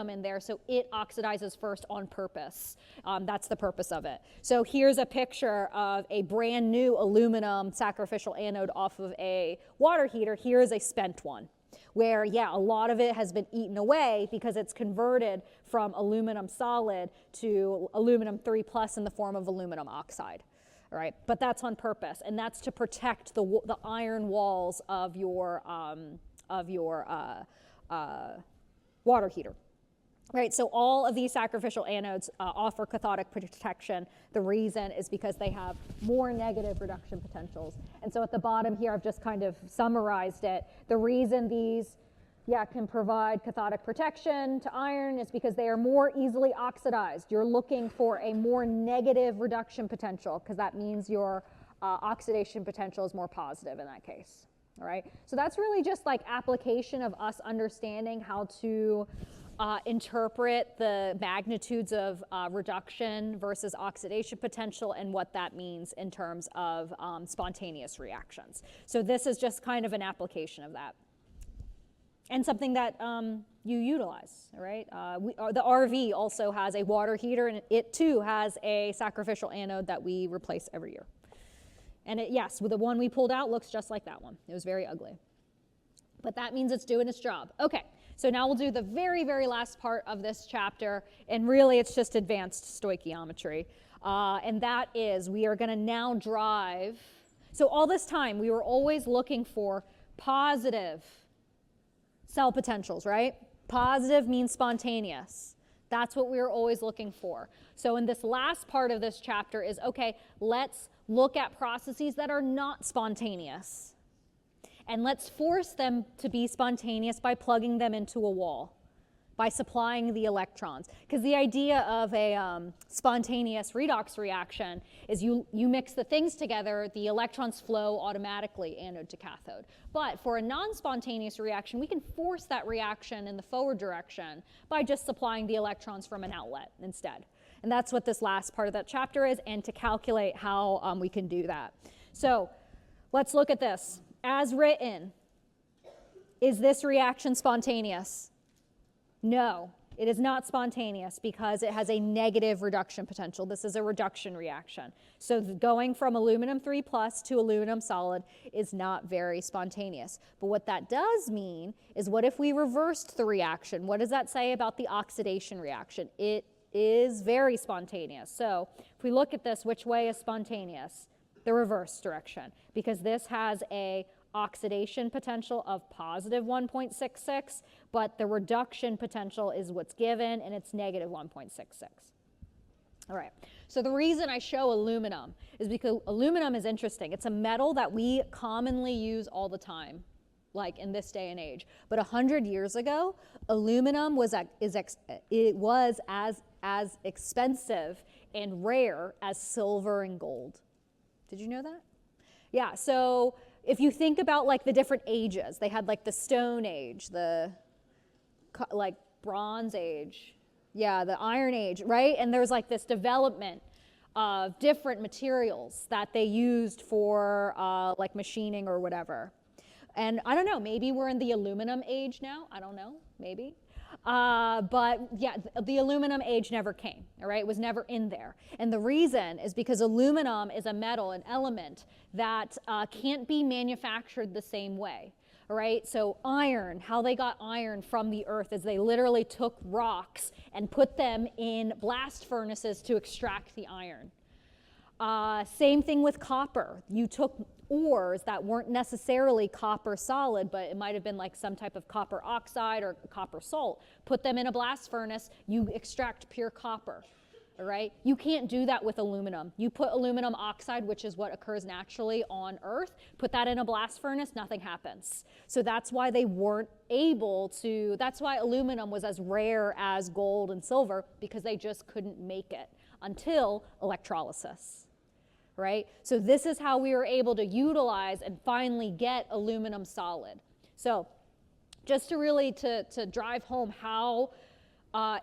A: in there so it oxidizes first on purpose. That's the purpose of it. So here's a picture of a brand new aluminum sacrificial anode off of a water heater. Here is a spent one, where, yeah, a lot of it has been eaten away because it's converted from aluminum solid to aluminum 3+ in the form of aluminum oxide. All right, but that's on purpose, and that's to protect the iron walls of your water heater. Right, so all of these sacrificial anodes offer cathodic protection. The reason is because they have more negative reduction potentials. And so at the bottom here, I've just kind of summarized it. The reason these, can provide cathodic protection to iron is because they are more easily oxidized. You're looking for a more negative reduction potential, because that means your oxidation potential is more positive in that case. All right, so that's really just like application of us understanding how to interpret the magnitudes of reduction versus oxidation potential and what that means in terms of spontaneous reactions. So this is just kind of an application of that. And something that you utilize, right? The RV also has a water heater, and it too has a sacrificial anode that we replace every year. And yes, the one we pulled out looks just like that one. It was very ugly. But that means it's doing its job. Okay. So now we'll do the very, very last part of this chapter, and really it's just advanced stoichiometry. And that is, we are going to now drive. So all this time, we were always looking for positive cell potentials, right? Positive means spontaneous. That's what we were always looking for. So in this last part of this chapter is, okay, let's look at processes that are not spontaneous. And let's force them to be spontaneous by plugging them into a wall, by supplying the electrons. Because the idea of a spontaneous redox reaction is you mix the things together, the electrons flow automatically anode to cathode. But for a non-spontaneous reaction, we can force that reaction in the forward direction by just supplying the electrons from an outlet instead. And that's what this last part of that chapter is, and to calculate how we can do that. So let's look at this. As written, is this reaction spontaneous? No, it is not spontaneous because it has a negative reduction potential. This is a reduction reaction. So going from aluminum 3+ to aluminum solid is not very spontaneous. But what that does mean is, what if we reversed the reaction? What does that say about the oxidation reaction? It is very spontaneous. So if we look at this, which way is spontaneous? The reverse direction, because this has a oxidation potential of positive 1.66, but the reduction potential is what's given, and it's negative 1.66. All right, so the reason I show aluminum is because aluminum is interesting. It's a metal that we commonly use all the time, like in this day and age. But 100 years ago, aluminum was as expensive and rare as silver and gold. Did you know that? Yeah, so if you think about like the different ages, they had like the Stone Age, the like Bronze Age, yeah, the Iron Age, right? And there's like this development of different materials that they used for like machining or whatever. And I don't know, maybe we're in the aluminum age now. I don't know, maybe. But yeah, the aluminum age never came, all right? It was never in there. And the reason is because aluminum is a metal, an element that can't be manufactured the same way, all right? So iron, how they got iron from the earth is they literally took rocks and put them in blast furnaces to extract the iron. Same thing with copper. You took ores that weren't necessarily copper solid, but it might have been like some type of copper oxide or copper salt. Put them in a blast furnace, you extract pure copper, all right? You can't do that with aluminum. You put aluminum oxide, which is what occurs naturally on Earth, put that in a blast furnace, nothing happens. So that's why they weren't able to, that's why aluminum was as rare as gold and silver, because they just couldn't make it until electrolysis. Right? So this is how we were able to utilize and finally get aluminum solid. So just to really to drive home how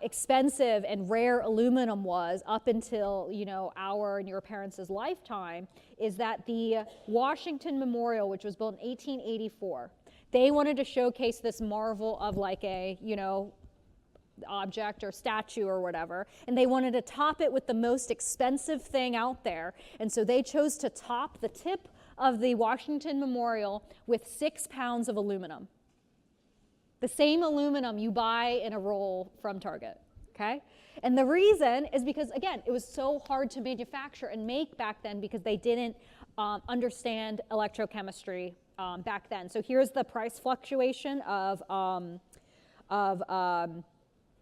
A: expensive and rare aluminum was up until, you know, our and your parents' lifetime, is that the Washington Memorial, which was built in 1884, they wanted to showcase this marvel of like a, you know, object or statue or whatever, and they wanted to top it with the most expensive thing out there, and so they chose to top the tip of the Washington Memorial with 6 pounds of aluminum. The same aluminum you buy in a roll from Target, okay? And the reason is because, again, it was so hard to manufacture and make back then because they didn't understand electrochemistry back then. So here's the price fluctuation of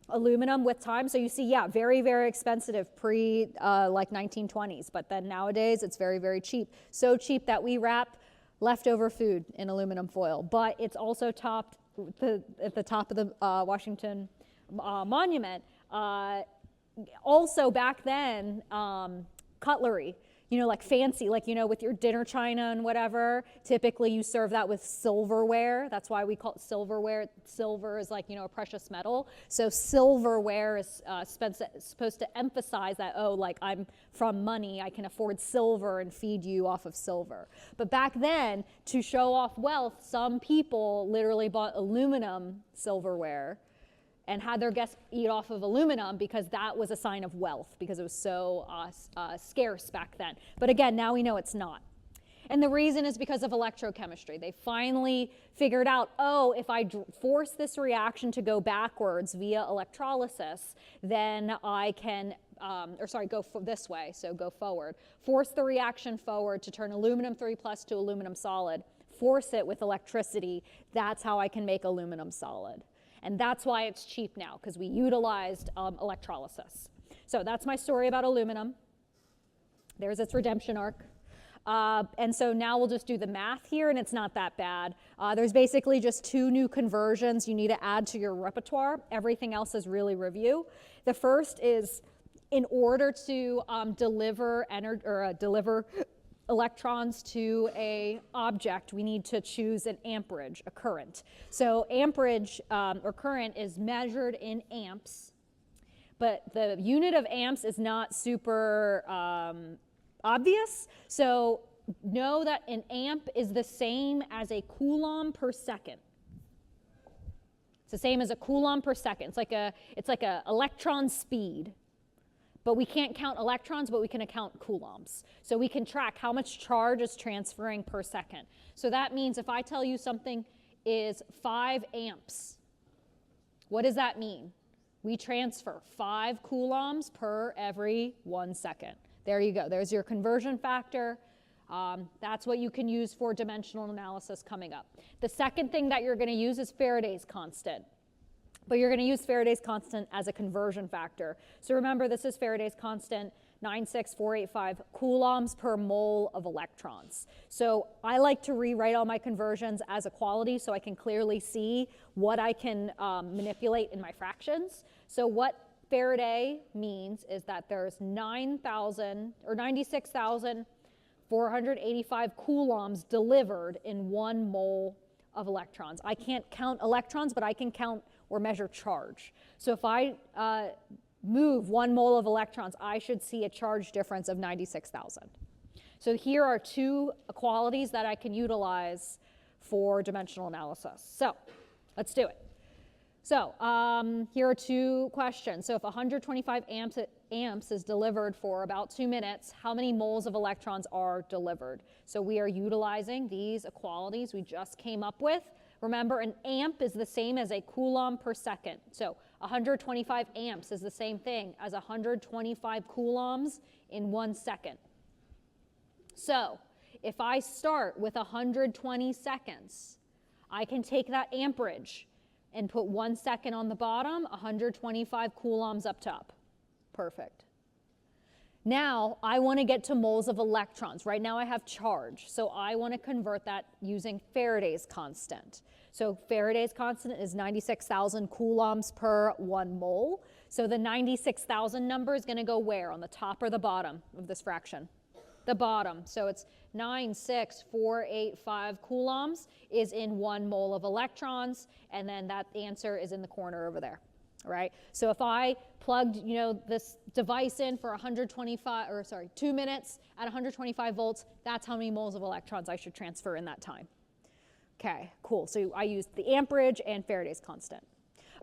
A: aluminum with time. So you see, yeah, very, very expensive pre like 1920s, but then nowadays it's very, very cheap. So cheap that we wrap leftover food in aluminum foil, but it's also topped at the top of the Washington Monument. Also back then, cutlery, you know, like fancy, like, you know, with your dinner china and whatever, typically you serve that with silverware. That's why we call it silverware. Silver is like, you know, a precious metal. So silverware is supposed to emphasize that, oh, like I'm from money, I can afford silver and feed you off of silver. But back then, to show off wealth, some people literally bought aluminum silverware and had their guests eat off of aluminum because that was a sign of wealth, because it was so scarce back then. But again, now we know it's not. And the reason is because of electrochemistry. They finally figured out, oh, if I force this reaction to go backwards via electrolysis, then I can, go this way, so go forward. Force the reaction forward to turn aluminum 3+ to aluminum solid. Force it with electricity. That's how I can make aluminum solid. And that's why it's cheap now, because we utilized electrolysis. So that's my story about aluminum. There's its redemption arc. And so now we'll just do the math here, and it's not that bad. There's basically just 2 new conversions you need to add to your repertoire. Everything else is really review. The first is, in order to deliver electrons to a object, we need to choose an amperage, a current. So amperage or current is measured in amps, but the unit of amps is not super obvious. So know that an amp is the same as a coulomb per second. It's the same as a coulomb per second. It's like a electron speed. But we can't count electrons, but we can count coulombs. So we can track how much charge is transferring per second. So that means if I tell you something is 5 amps, what does that mean? We transfer 5 coulombs per every 1 second. There you go. There's your conversion factor. That's what you can use for dimensional analysis coming up. The second thing that you're going to use is Faraday's constant. But you're going to use Faraday's constant as a conversion factor. So remember, this is Faraday's constant, 96485 coulombs per mole of electrons. So I like to rewrite all my conversions as equality so I can clearly see what I can manipulate in my fractions. So what Faraday means is that there's 96,485 coulombs delivered in 1 mole of electrons. I can't count electrons, but I can count or measure charge. So if I move 1 mole of electrons, I should see a charge difference of 96,000. So here are 2 equalities that I can utilize for dimensional analysis. So let's do it. So here are 2 questions. So if 125 amps is delivered for about 2 minutes, how many moles of electrons are delivered? So we are utilizing these equalities we just came up with. Remember, an amp is the same as a coulomb per second. So 125 amps is the same thing as 125 coulombs in 1 second. So if I start with 120 seconds, I can take that amperage and put 1 second on the bottom, 125 coulombs up top. Perfect. Now I want to get to moles of electrons. Right now I have charge, so I want to convert that using Faraday's constant. So Faraday's constant is 96,000 coulombs per 1 mole. So the 96,000 number is going to go where? On the top or the bottom of this fraction? the bottom. So it's 96485 coulombs is in 1 mole of electrons, and then that answer is in the corner over there. Right? So if I plugged, this device in for 2 minutes at 125 volts, that's how many moles of electrons I should transfer in that time. Okay, cool. So I used the amperage and Faraday's constant.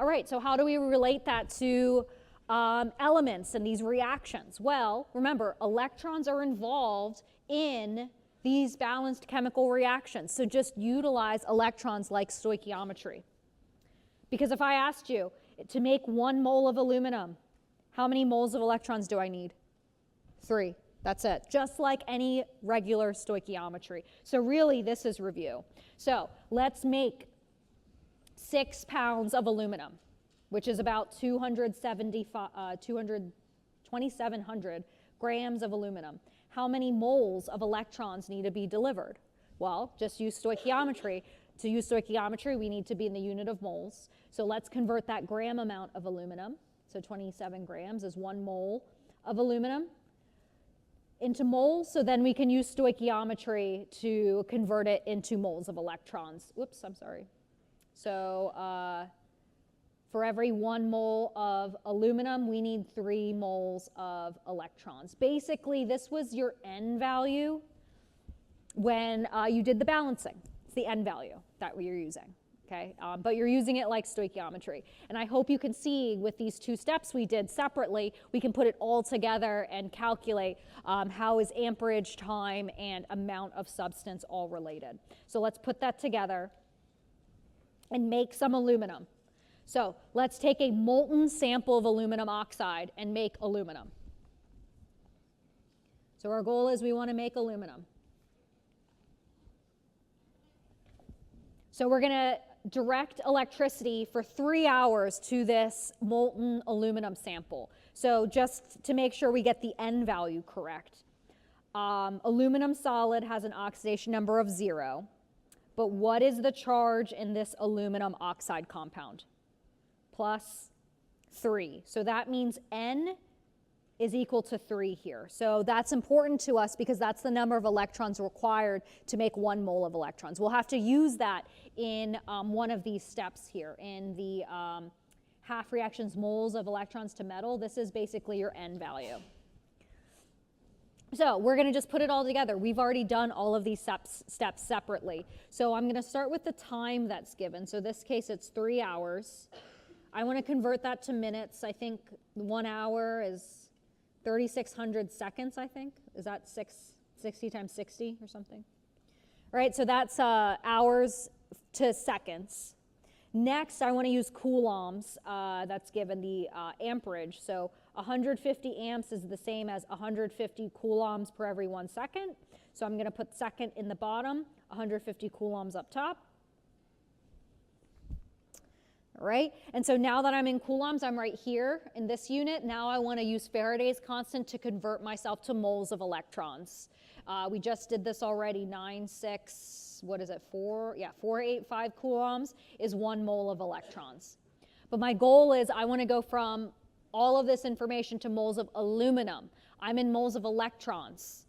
A: All right, so how do we relate that to elements and these reactions? Well, remember, electrons are involved in these balanced chemical reactions. So just utilize electrons like stoichiometry. Because if I asked you, to make 1 mole of aluminum, how many moles of electrons do I need? 3. That's it. Just like any regular stoichiometry. So really, this is review. So let's make 6 pounds of aluminum, which is about 2,700 grams of aluminum. How many moles of electrons need to be delivered? Well, just use stoichiometry. To use stoichiometry, we need to be in the unit of moles. So let's convert that gram amount of aluminum. So 27 grams is 1 mole of aluminum into moles. So then we can use stoichiometry to convert it into moles of electrons. Whoops, I'm sorry. So for every 1 mole of aluminum, we need 3 moles of electrons. Basically, this was your N value when you did the balancing. It's the N value that we're using. Okay, but you're using it like stoichiometry. And I hope you can see with these 2 steps we did separately, we can put it all together and calculate how is amperage, time, and amount of substance all related. So let's put that together and make some aluminum. So let's take a molten sample of aluminum oxide and make aluminum. So our goal is we want to make aluminum. So we're going to direct electricity for 3 hours to this molten aluminum sample. So just to make sure we get the N value correct. Aluminum solid has an oxidation number of 0. But what is the charge in this aluminum oxide compound? Plus 3. So that means N is equal to 3 here. So that's important to us because that's the number of electrons required to make 1 mole of electrons. We'll have to use that in one of these steps here. In the half reactions moles of electrons to metal, this is basically your N value. So we're going to just put it all together. We've already done all of these steps separately. So I'm going to start with the time that's given. So in this case, it's 3 hours. I want to convert that to minutes. I think 1 hour is 3,600 seconds, I think. Is that 60 times 60 or something? All right, so that's hours to seconds. Next, I want to use coulombs. That's given the amperage. So 150 amps is the same as 150 coulombs per every 1 second. So I'm going to put second in the bottom, 150 coulombs up top. All right, and so now that I'm in coulombs, I'm right here in this unit. Now I want to use Faraday's constant to convert myself to moles of electrons. We just did this already, 485 coulombs is 1 mole of electrons. But my goal is I want to go from all of this information to moles of aluminum. I'm in moles of electrons.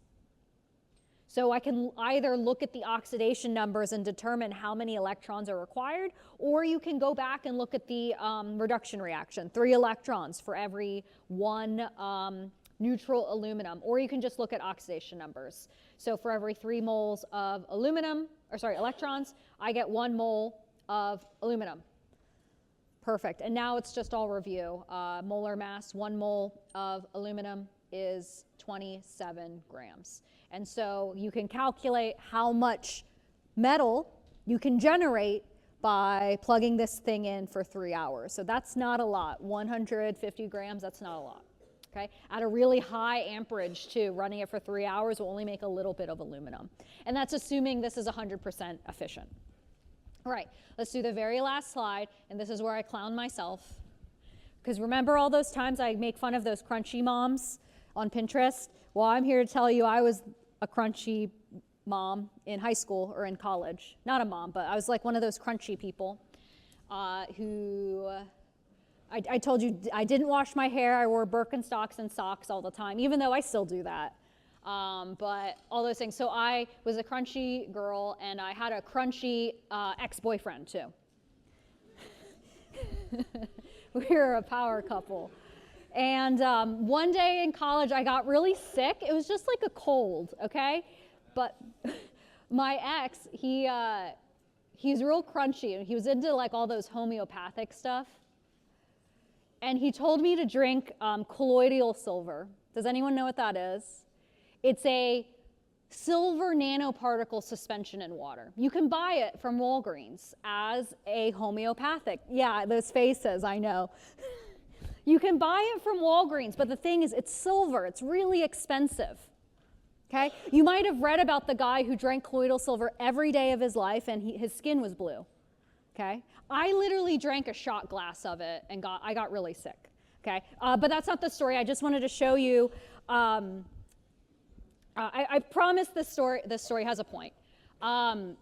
A: So I can either look at the oxidation numbers and determine how many electrons are required, or you can go back and look at the reduction reaction, 3 electrons for every 1 neutral aluminum, or you can just look at oxidation numbers. So for every 3 moles of electrons, I get 1 mole of aluminum. Perfect, and now it's just all review. Molar mass, 1 mole of aluminum is 27 grams. And so you can calculate how much metal you can generate by plugging this thing in for 3 hours. So that's not a lot. 150 grams, that's not a lot. Okay? At a really high amperage too, running it for 3 hours will only make a little bit of aluminum. And that's assuming this is 100% efficient. All right, let's do the very last slide, and this is where I clown myself. Because remember all those times I make fun of those crunchy moms on Pinterest? Well, I'm here to tell you I was a crunchy mom in high school or in college. Not a mom, but I was like one of those crunchy people who, I told you I didn't wash my hair. I wore Birkenstocks and socks all the time, even though I still do that. but all those things. So I was a crunchy girl, and I had a crunchy ex-boyfriend too. We were a power couple. And one day in college, I got really sick. It was just like a cold, okay? But my ex, he's real crunchy, and he was into like all those homeopathic stuff. And he told me to drink colloidal silver. Does anyone know what that is? It's a silver nanoparticle suspension in water. You can buy it from Walgreens as a homeopathic. Yeah, those faces, I know. You can buy it from Walgreens, but the thing is, it's silver. It's really expensive. Okay? You might have read about the guy who drank colloidal silver every day of his life, and his skin was blue. Okay? I literally drank a shot glass of it, and I got really sick. Okay? But that's not the story. I just wanted to show you. I promise this story has a point.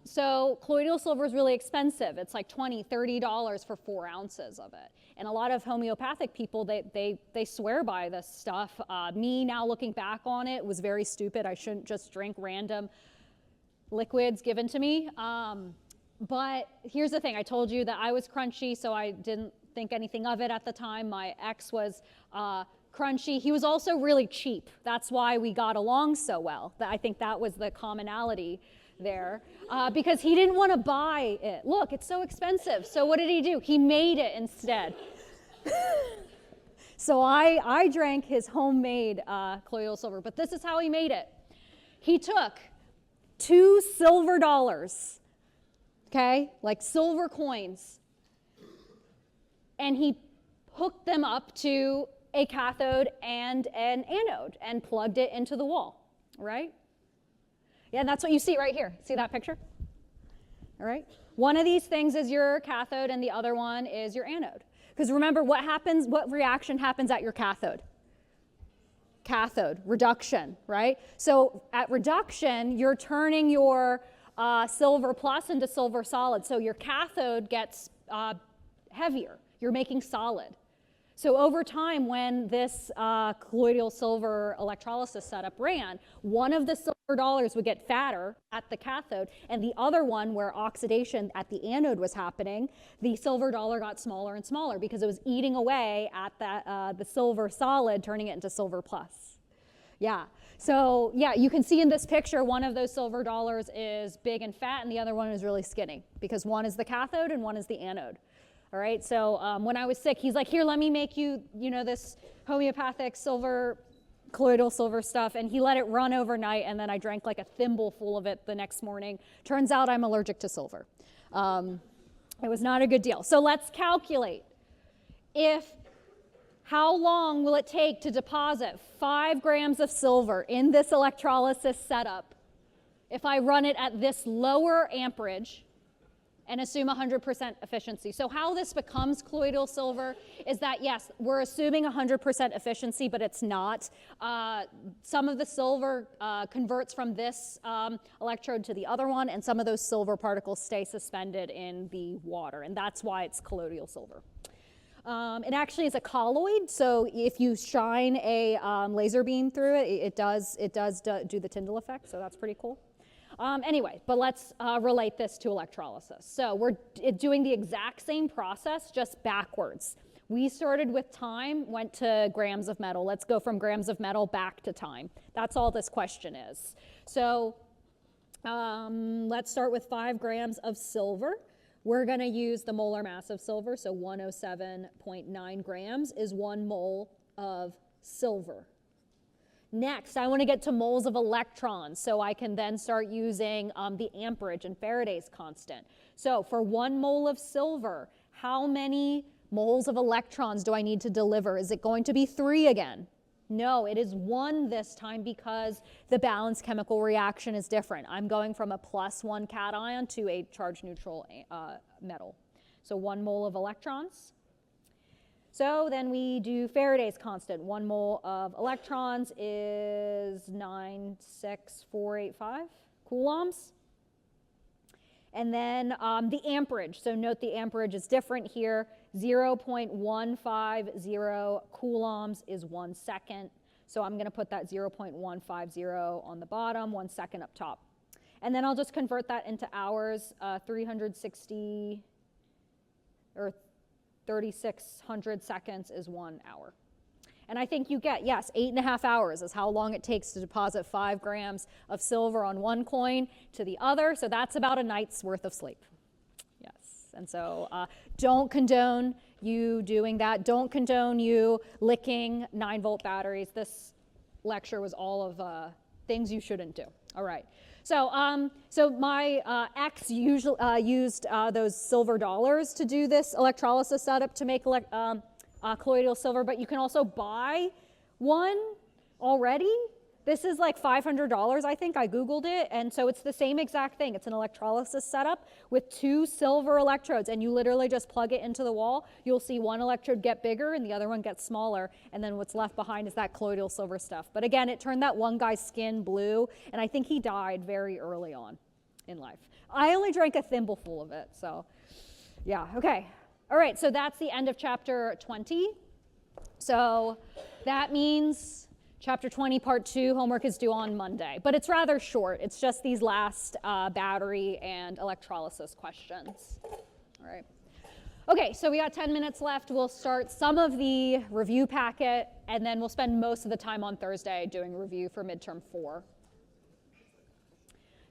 A: So colloidal silver is really expensive. It's like $20, $30 for 4 ounces of it. And a lot of homeopathic people, they swear by this stuff. Me, now looking back on it, was very stupid. I shouldn't just drink random liquids given to me. But here's the thing. I told you that I was crunchy, so I didn't think anything of it at the time. My ex was crunchy. He was also really cheap. That's why we got along so well. I think that was the commonality there, because he didn't want to buy it. Look, it's so expensive. So what did he do? He made it instead. So I drank his homemade colloidal silver, but this is how he made it. He took 2 silver dollars, okay, like silver coins, and he hooked them up to a cathode and an anode and plugged it into the wall, right? Yeah, and that's what you see right here. See that picture? All right. One of these things is your cathode and the other one is your anode. Because remember, what reaction happens at your cathode? Cathode, reduction, right? So at reduction, you're turning your silver plus into silver solid. So your cathode gets heavier. You're making solid. So over time, when this colloidal silver electrolysis setup ran, one of the silver dollars would get fatter at the cathode, and the other one, where oxidation at the anode was happening, the silver dollar got smaller and smaller because it was eating away at the silver solid, turning it into silver plus. Yeah. So yeah, you can see in this picture, one of those silver dollars is big and fat, and the other one is really skinny because one is the cathode and one is the anode. All right, so when I was sick, he's like, here, let me make you, this homeopathic silver, colloidal silver stuff, and he let it run overnight, and then I drank like a thimble full of it the next morning. Turns out I'm allergic to silver. It was not a good deal. So let's calculate. How long will it take to deposit 5 grams of silver in this electrolysis setup if I run it at this lower amperage and assume 100% efficiency? So how this becomes colloidal silver is that, yes, we're assuming 100% efficiency, but it's not. Some of the silver converts from this electrode to the other one, and some of those silver particles stay suspended in the water, and that's why it's colloidal silver. It actually is a colloid, so if you shine a laser beam through it, it does do the Tyndall effect, so that's pretty cool. Anyway, but let's relate this to electrolysis. So we're doing the exact same process, just backwards. We started with time, went to grams of metal. Let's go from grams of metal back to time. That's all this question is. So let's start with 5 grams of silver. We're going to use the molar mass of silver, so 107.9 grams is 1 mole of silver. Next, I want to get to moles of electrons, so I can then start using the amperage and Faraday's constant. So for 1 mole of silver, how many moles of electrons do I need to deliver? Is it going to be 3 again? No, it is 1 this time because the balanced chemical reaction is different. I'm going from a +1 cation to a charge neutral metal. So 1 mole of electrons. So then we do Faraday's constant. 1 mole of electrons is 96485 coulombs. And then the amperage. So note the amperage is different here. 0.150 coulombs is 1 second. So I'm going to put that 0.150 on the bottom, 1 second up top. And then I'll just convert that into hours. 360 or 3,600 seconds is 1 hour. And I think you get, yes, 8.5 hours is how long it takes to deposit 5 grams of silver on one coin to the other. So that's about a night's worth of sleep. Yes. And so don't condone you doing that. Don't condone you licking 9-volt batteries. This lecture was all of things you shouldn't do. All right. So, so my ex usually used those silver dollars to do this electrolysis setup to make colloidal silver, but you can also buy one already. This is like $500, I think. I Googled it, and so it's the same exact thing. It's an electrolysis setup with 2 silver electrodes, and you literally just plug it into the wall. You'll see one electrode get bigger and the other one gets smaller, and then what's left behind is that colloidal silver stuff. But again, it turned that one guy's skin blue, and I think he died very early on in life. I only drank a thimbleful of it, so yeah, okay. All right, so that's the end of chapter 20. So that means Chapter 20, Part 2, homework is due on Monday, but it's rather short. It's just these last battery and electrolysis questions. All right. Okay, so we got 10 minutes left. We'll start some of the review packet, and then we'll spend most of the time on Thursday doing review for midterm 4.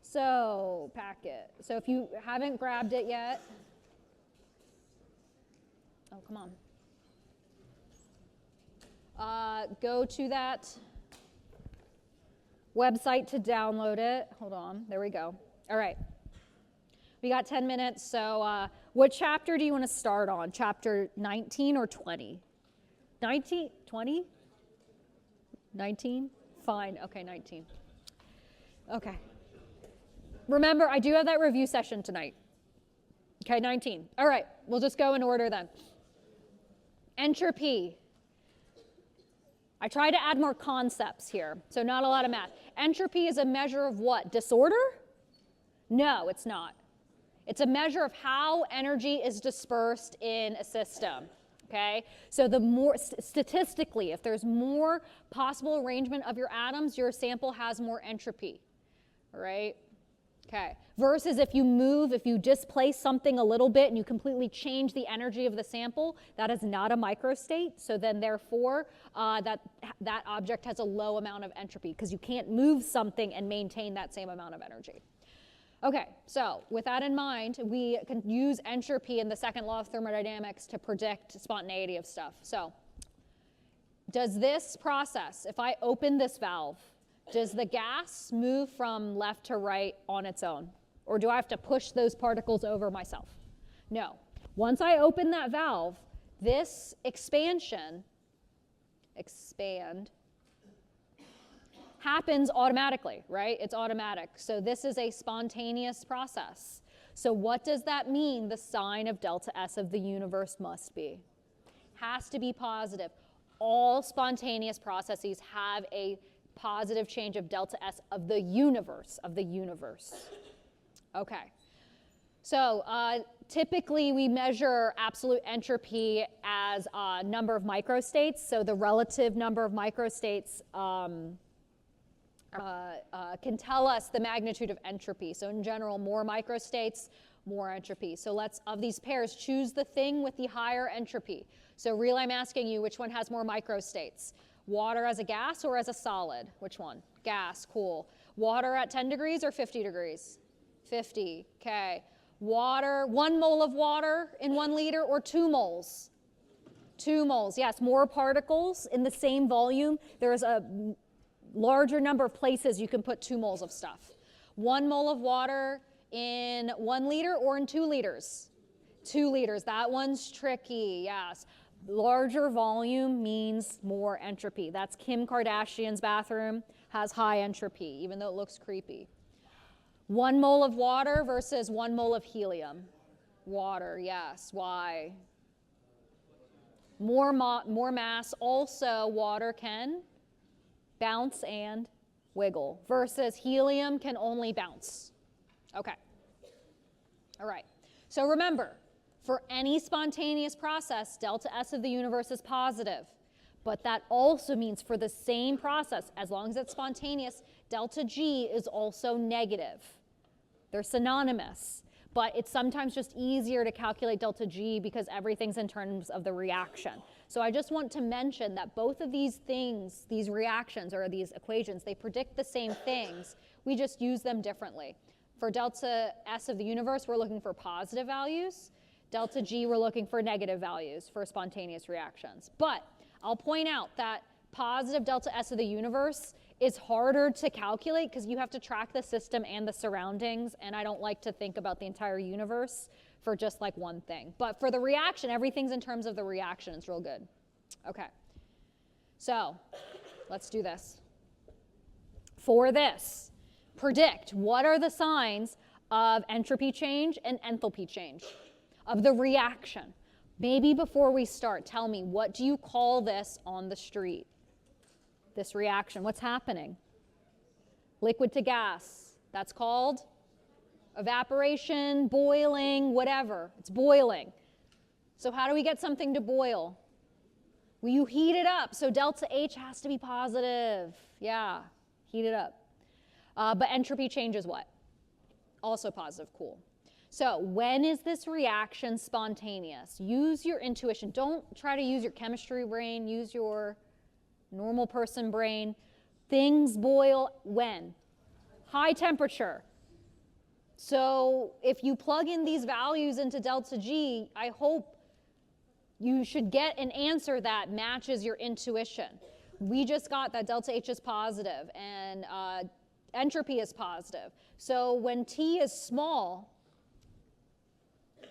A: So, packet. So if you haven't grabbed it yet, oh, come on. Go to that website to download it. Hold on, there we go. All right, we got 10 minutes, so what chapter do you want to start on? Chapter 19 or 20? 19? 20? 19? Fine, okay, 19. Okay. Remember, I do have that review session tonight. Okay, 19. All right, we'll just go in order then. Entropy. I try to add more concepts here, so not a lot of math. Entropy is a measure of what? Disorder? No, it's not. It's a measure of how energy is dispersed in a system, okay? So the more, statistically, if there's more possible arrangement of your atoms, your sample has more entropy, all right? Okay, versus if you displace something a little bit and you completely change the energy of the sample, that is not a microstate. So then therefore, that object has a low amount of entropy because you can't move something and maintain that same amount of energy. Okay, so with that in mind, we can use entropy in the second law of thermodynamics to predict spontaneity of stuff. So does this process, if I open this valve, does the gas move from left to right on its own? Or do I have to push those particles over myself? No. Once I open that valve, this expand, happens automatically, right? It's automatic. So this is a spontaneous process. So what does that mean the sign of delta S of the universe must be? Has to be positive. All spontaneous processes have a positive change of delta S of the universe, Okay. So typically we measure absolute entropy as a number of microstates. So the relative number of microstates can tell us the magnitude of entropy. So in general, more microstates, more entropy. So let's, of these pairs, choose the thing with the higher entropy. So really I'm asking you, which one has more microstates? Water as a gas or as a solid? Which one? Gas, cool. Water at 10 degrees or 50 degrees? 50, okay. Water, 1 mole of water in 1 liter or 2 moles? 2 moles, yes, more particles in the same volume. There's a larger number of places you can put 2 moles of stuff. 1 mole of water in 1 liter or in 2 liters? 2 liters, that one's tricky, yes. Larger volume means more entropy. That's Kim Kardashian's bathroom, has high entropy, even though it looks creepy. 1 mole of water versus 1 mole of helium. Water, yes, why? More mass, also water can bounce and wiggle, versus helium can only bounce. Okay, all right, so remember, for any spontaneous process, delta S of the universe is positive. But that also means for the same process, as long as it's spontaneous, delta G is also negative. They're synonymous. But it's sometimes just easier to calculate delta G because everything's in terms of the reaction. So I just want to mention that both of these things, these reactions or these equations, they predict the same things. We just use them differently. For delta S of the universe, we're looking for positive values. Delta G, we're looking for negative values for spontaneous reactions. But I'll point out that positive delta S of the universe is harder to calculate because you have to track the system and the surroundings, and I don't like to think about the entire universe for just like one thing. But for the reaction, everything's in terms of the reaction. It's real good. Okay, so let's do this. For this, predict what are the signs of entropy change and enthalpy change of the reaction. Maybe before we start, tell me, what do you call this on the street? This reaction, what's happening? Liquid to gas, that's called evaporation, boiling, whatever, it's boiling. So how do we get something to boil? Well, you heat it up, so delta H has to be positive. Yeah, heat it up. But entropy change is what? Also positive, cool. So when is this reaction spontaneous? Use your intuition. Don't try to use your chemistry brain, use your normal person brain. Things boil when? High temperature. So if you plug in these values into delta G, I hope you should get an answer that matches your intuition. We just got that delta H is positive and entropy is positive. So when T is small,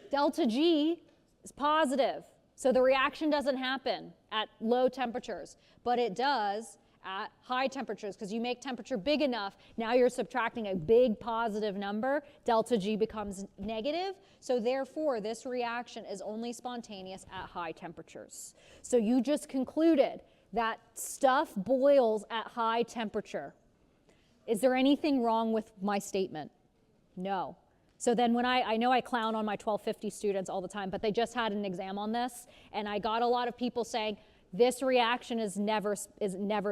A: delta G is positive. So the reaction doesn't happen at low temperatures, but it does at high temperatures because you make temperature big enough, now you're subtracting a big positive number, delta G becomes negative, so therefore this reaction is only spontaneous at high temperatures. So you just concluded that stuff boils at high temperature. Is there anything wrong with my statement? No. So then when I know I clown on my 1250 students all the time, but they just had an exam on this, and I got a lot of people saying, this reaction is never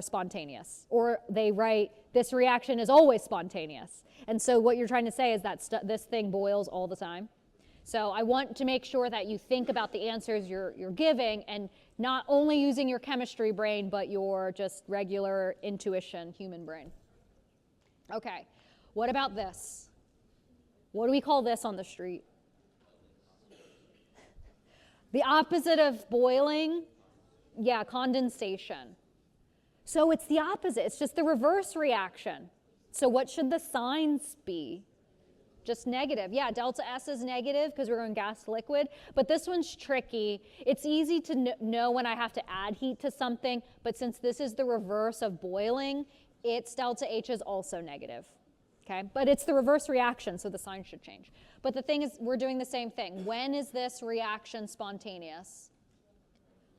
A: spontaneous. Or they write, this reaction is always spontaneous. And so what you're trying to say is that this thing boils all the time. So I want to make sure that you think about the answers you're giving and not only using your chemistry brain, but your just regular intuition, human brain. Okay, what about this? What do we call this on the street? The opposite of boiling, yeah, condensation. So it's the opposite, it's just the reverse reaction. So what should the signs be? Just negative. Yeah, delta S is negative because we're going gas to liquid, but this one's tricky. It's easy to know when I have to add heat to something, but since this is the reverse of boiling, its delta H is also negative. Okay, but it's the reverse reaction, so the sign should change. But the thing is, we're doing the same thing. When is this reaction spontaneous?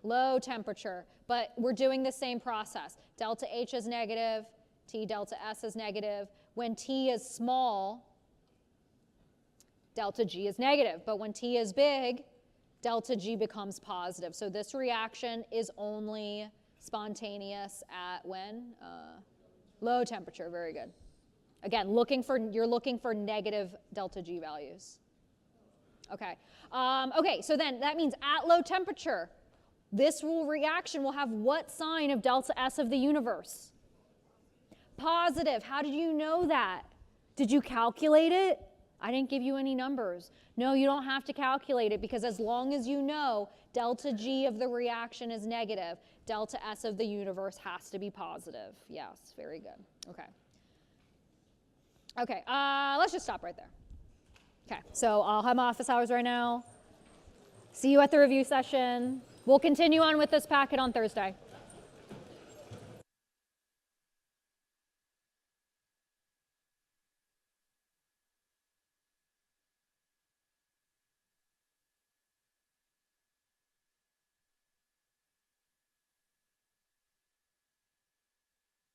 A: Low temperature, but we're doing the same process. Delta H is negative, T delta S is negative. When T is small, delta G is negative, but when T is big, delta G becomes positive. So this reaction is only spontaneous at when? Low temperature, very good. Again, you're looking for negative delta G values. Okay, okay, so then that means at low temperature, this reaction will have what sign of delta S of the universe? Positive. How did you know that? Did you calculate it? I didn't give you any numbers. No, you don't have to calculate it because as long as you know delta G of the reaction is negative, delta S of the universe has to be positive. Yes, very good. Okay. Okay, let's just stop right there. Okay, so I'll have my office hours right now. See you at the review session. We'll continue on with this packet on Thursday.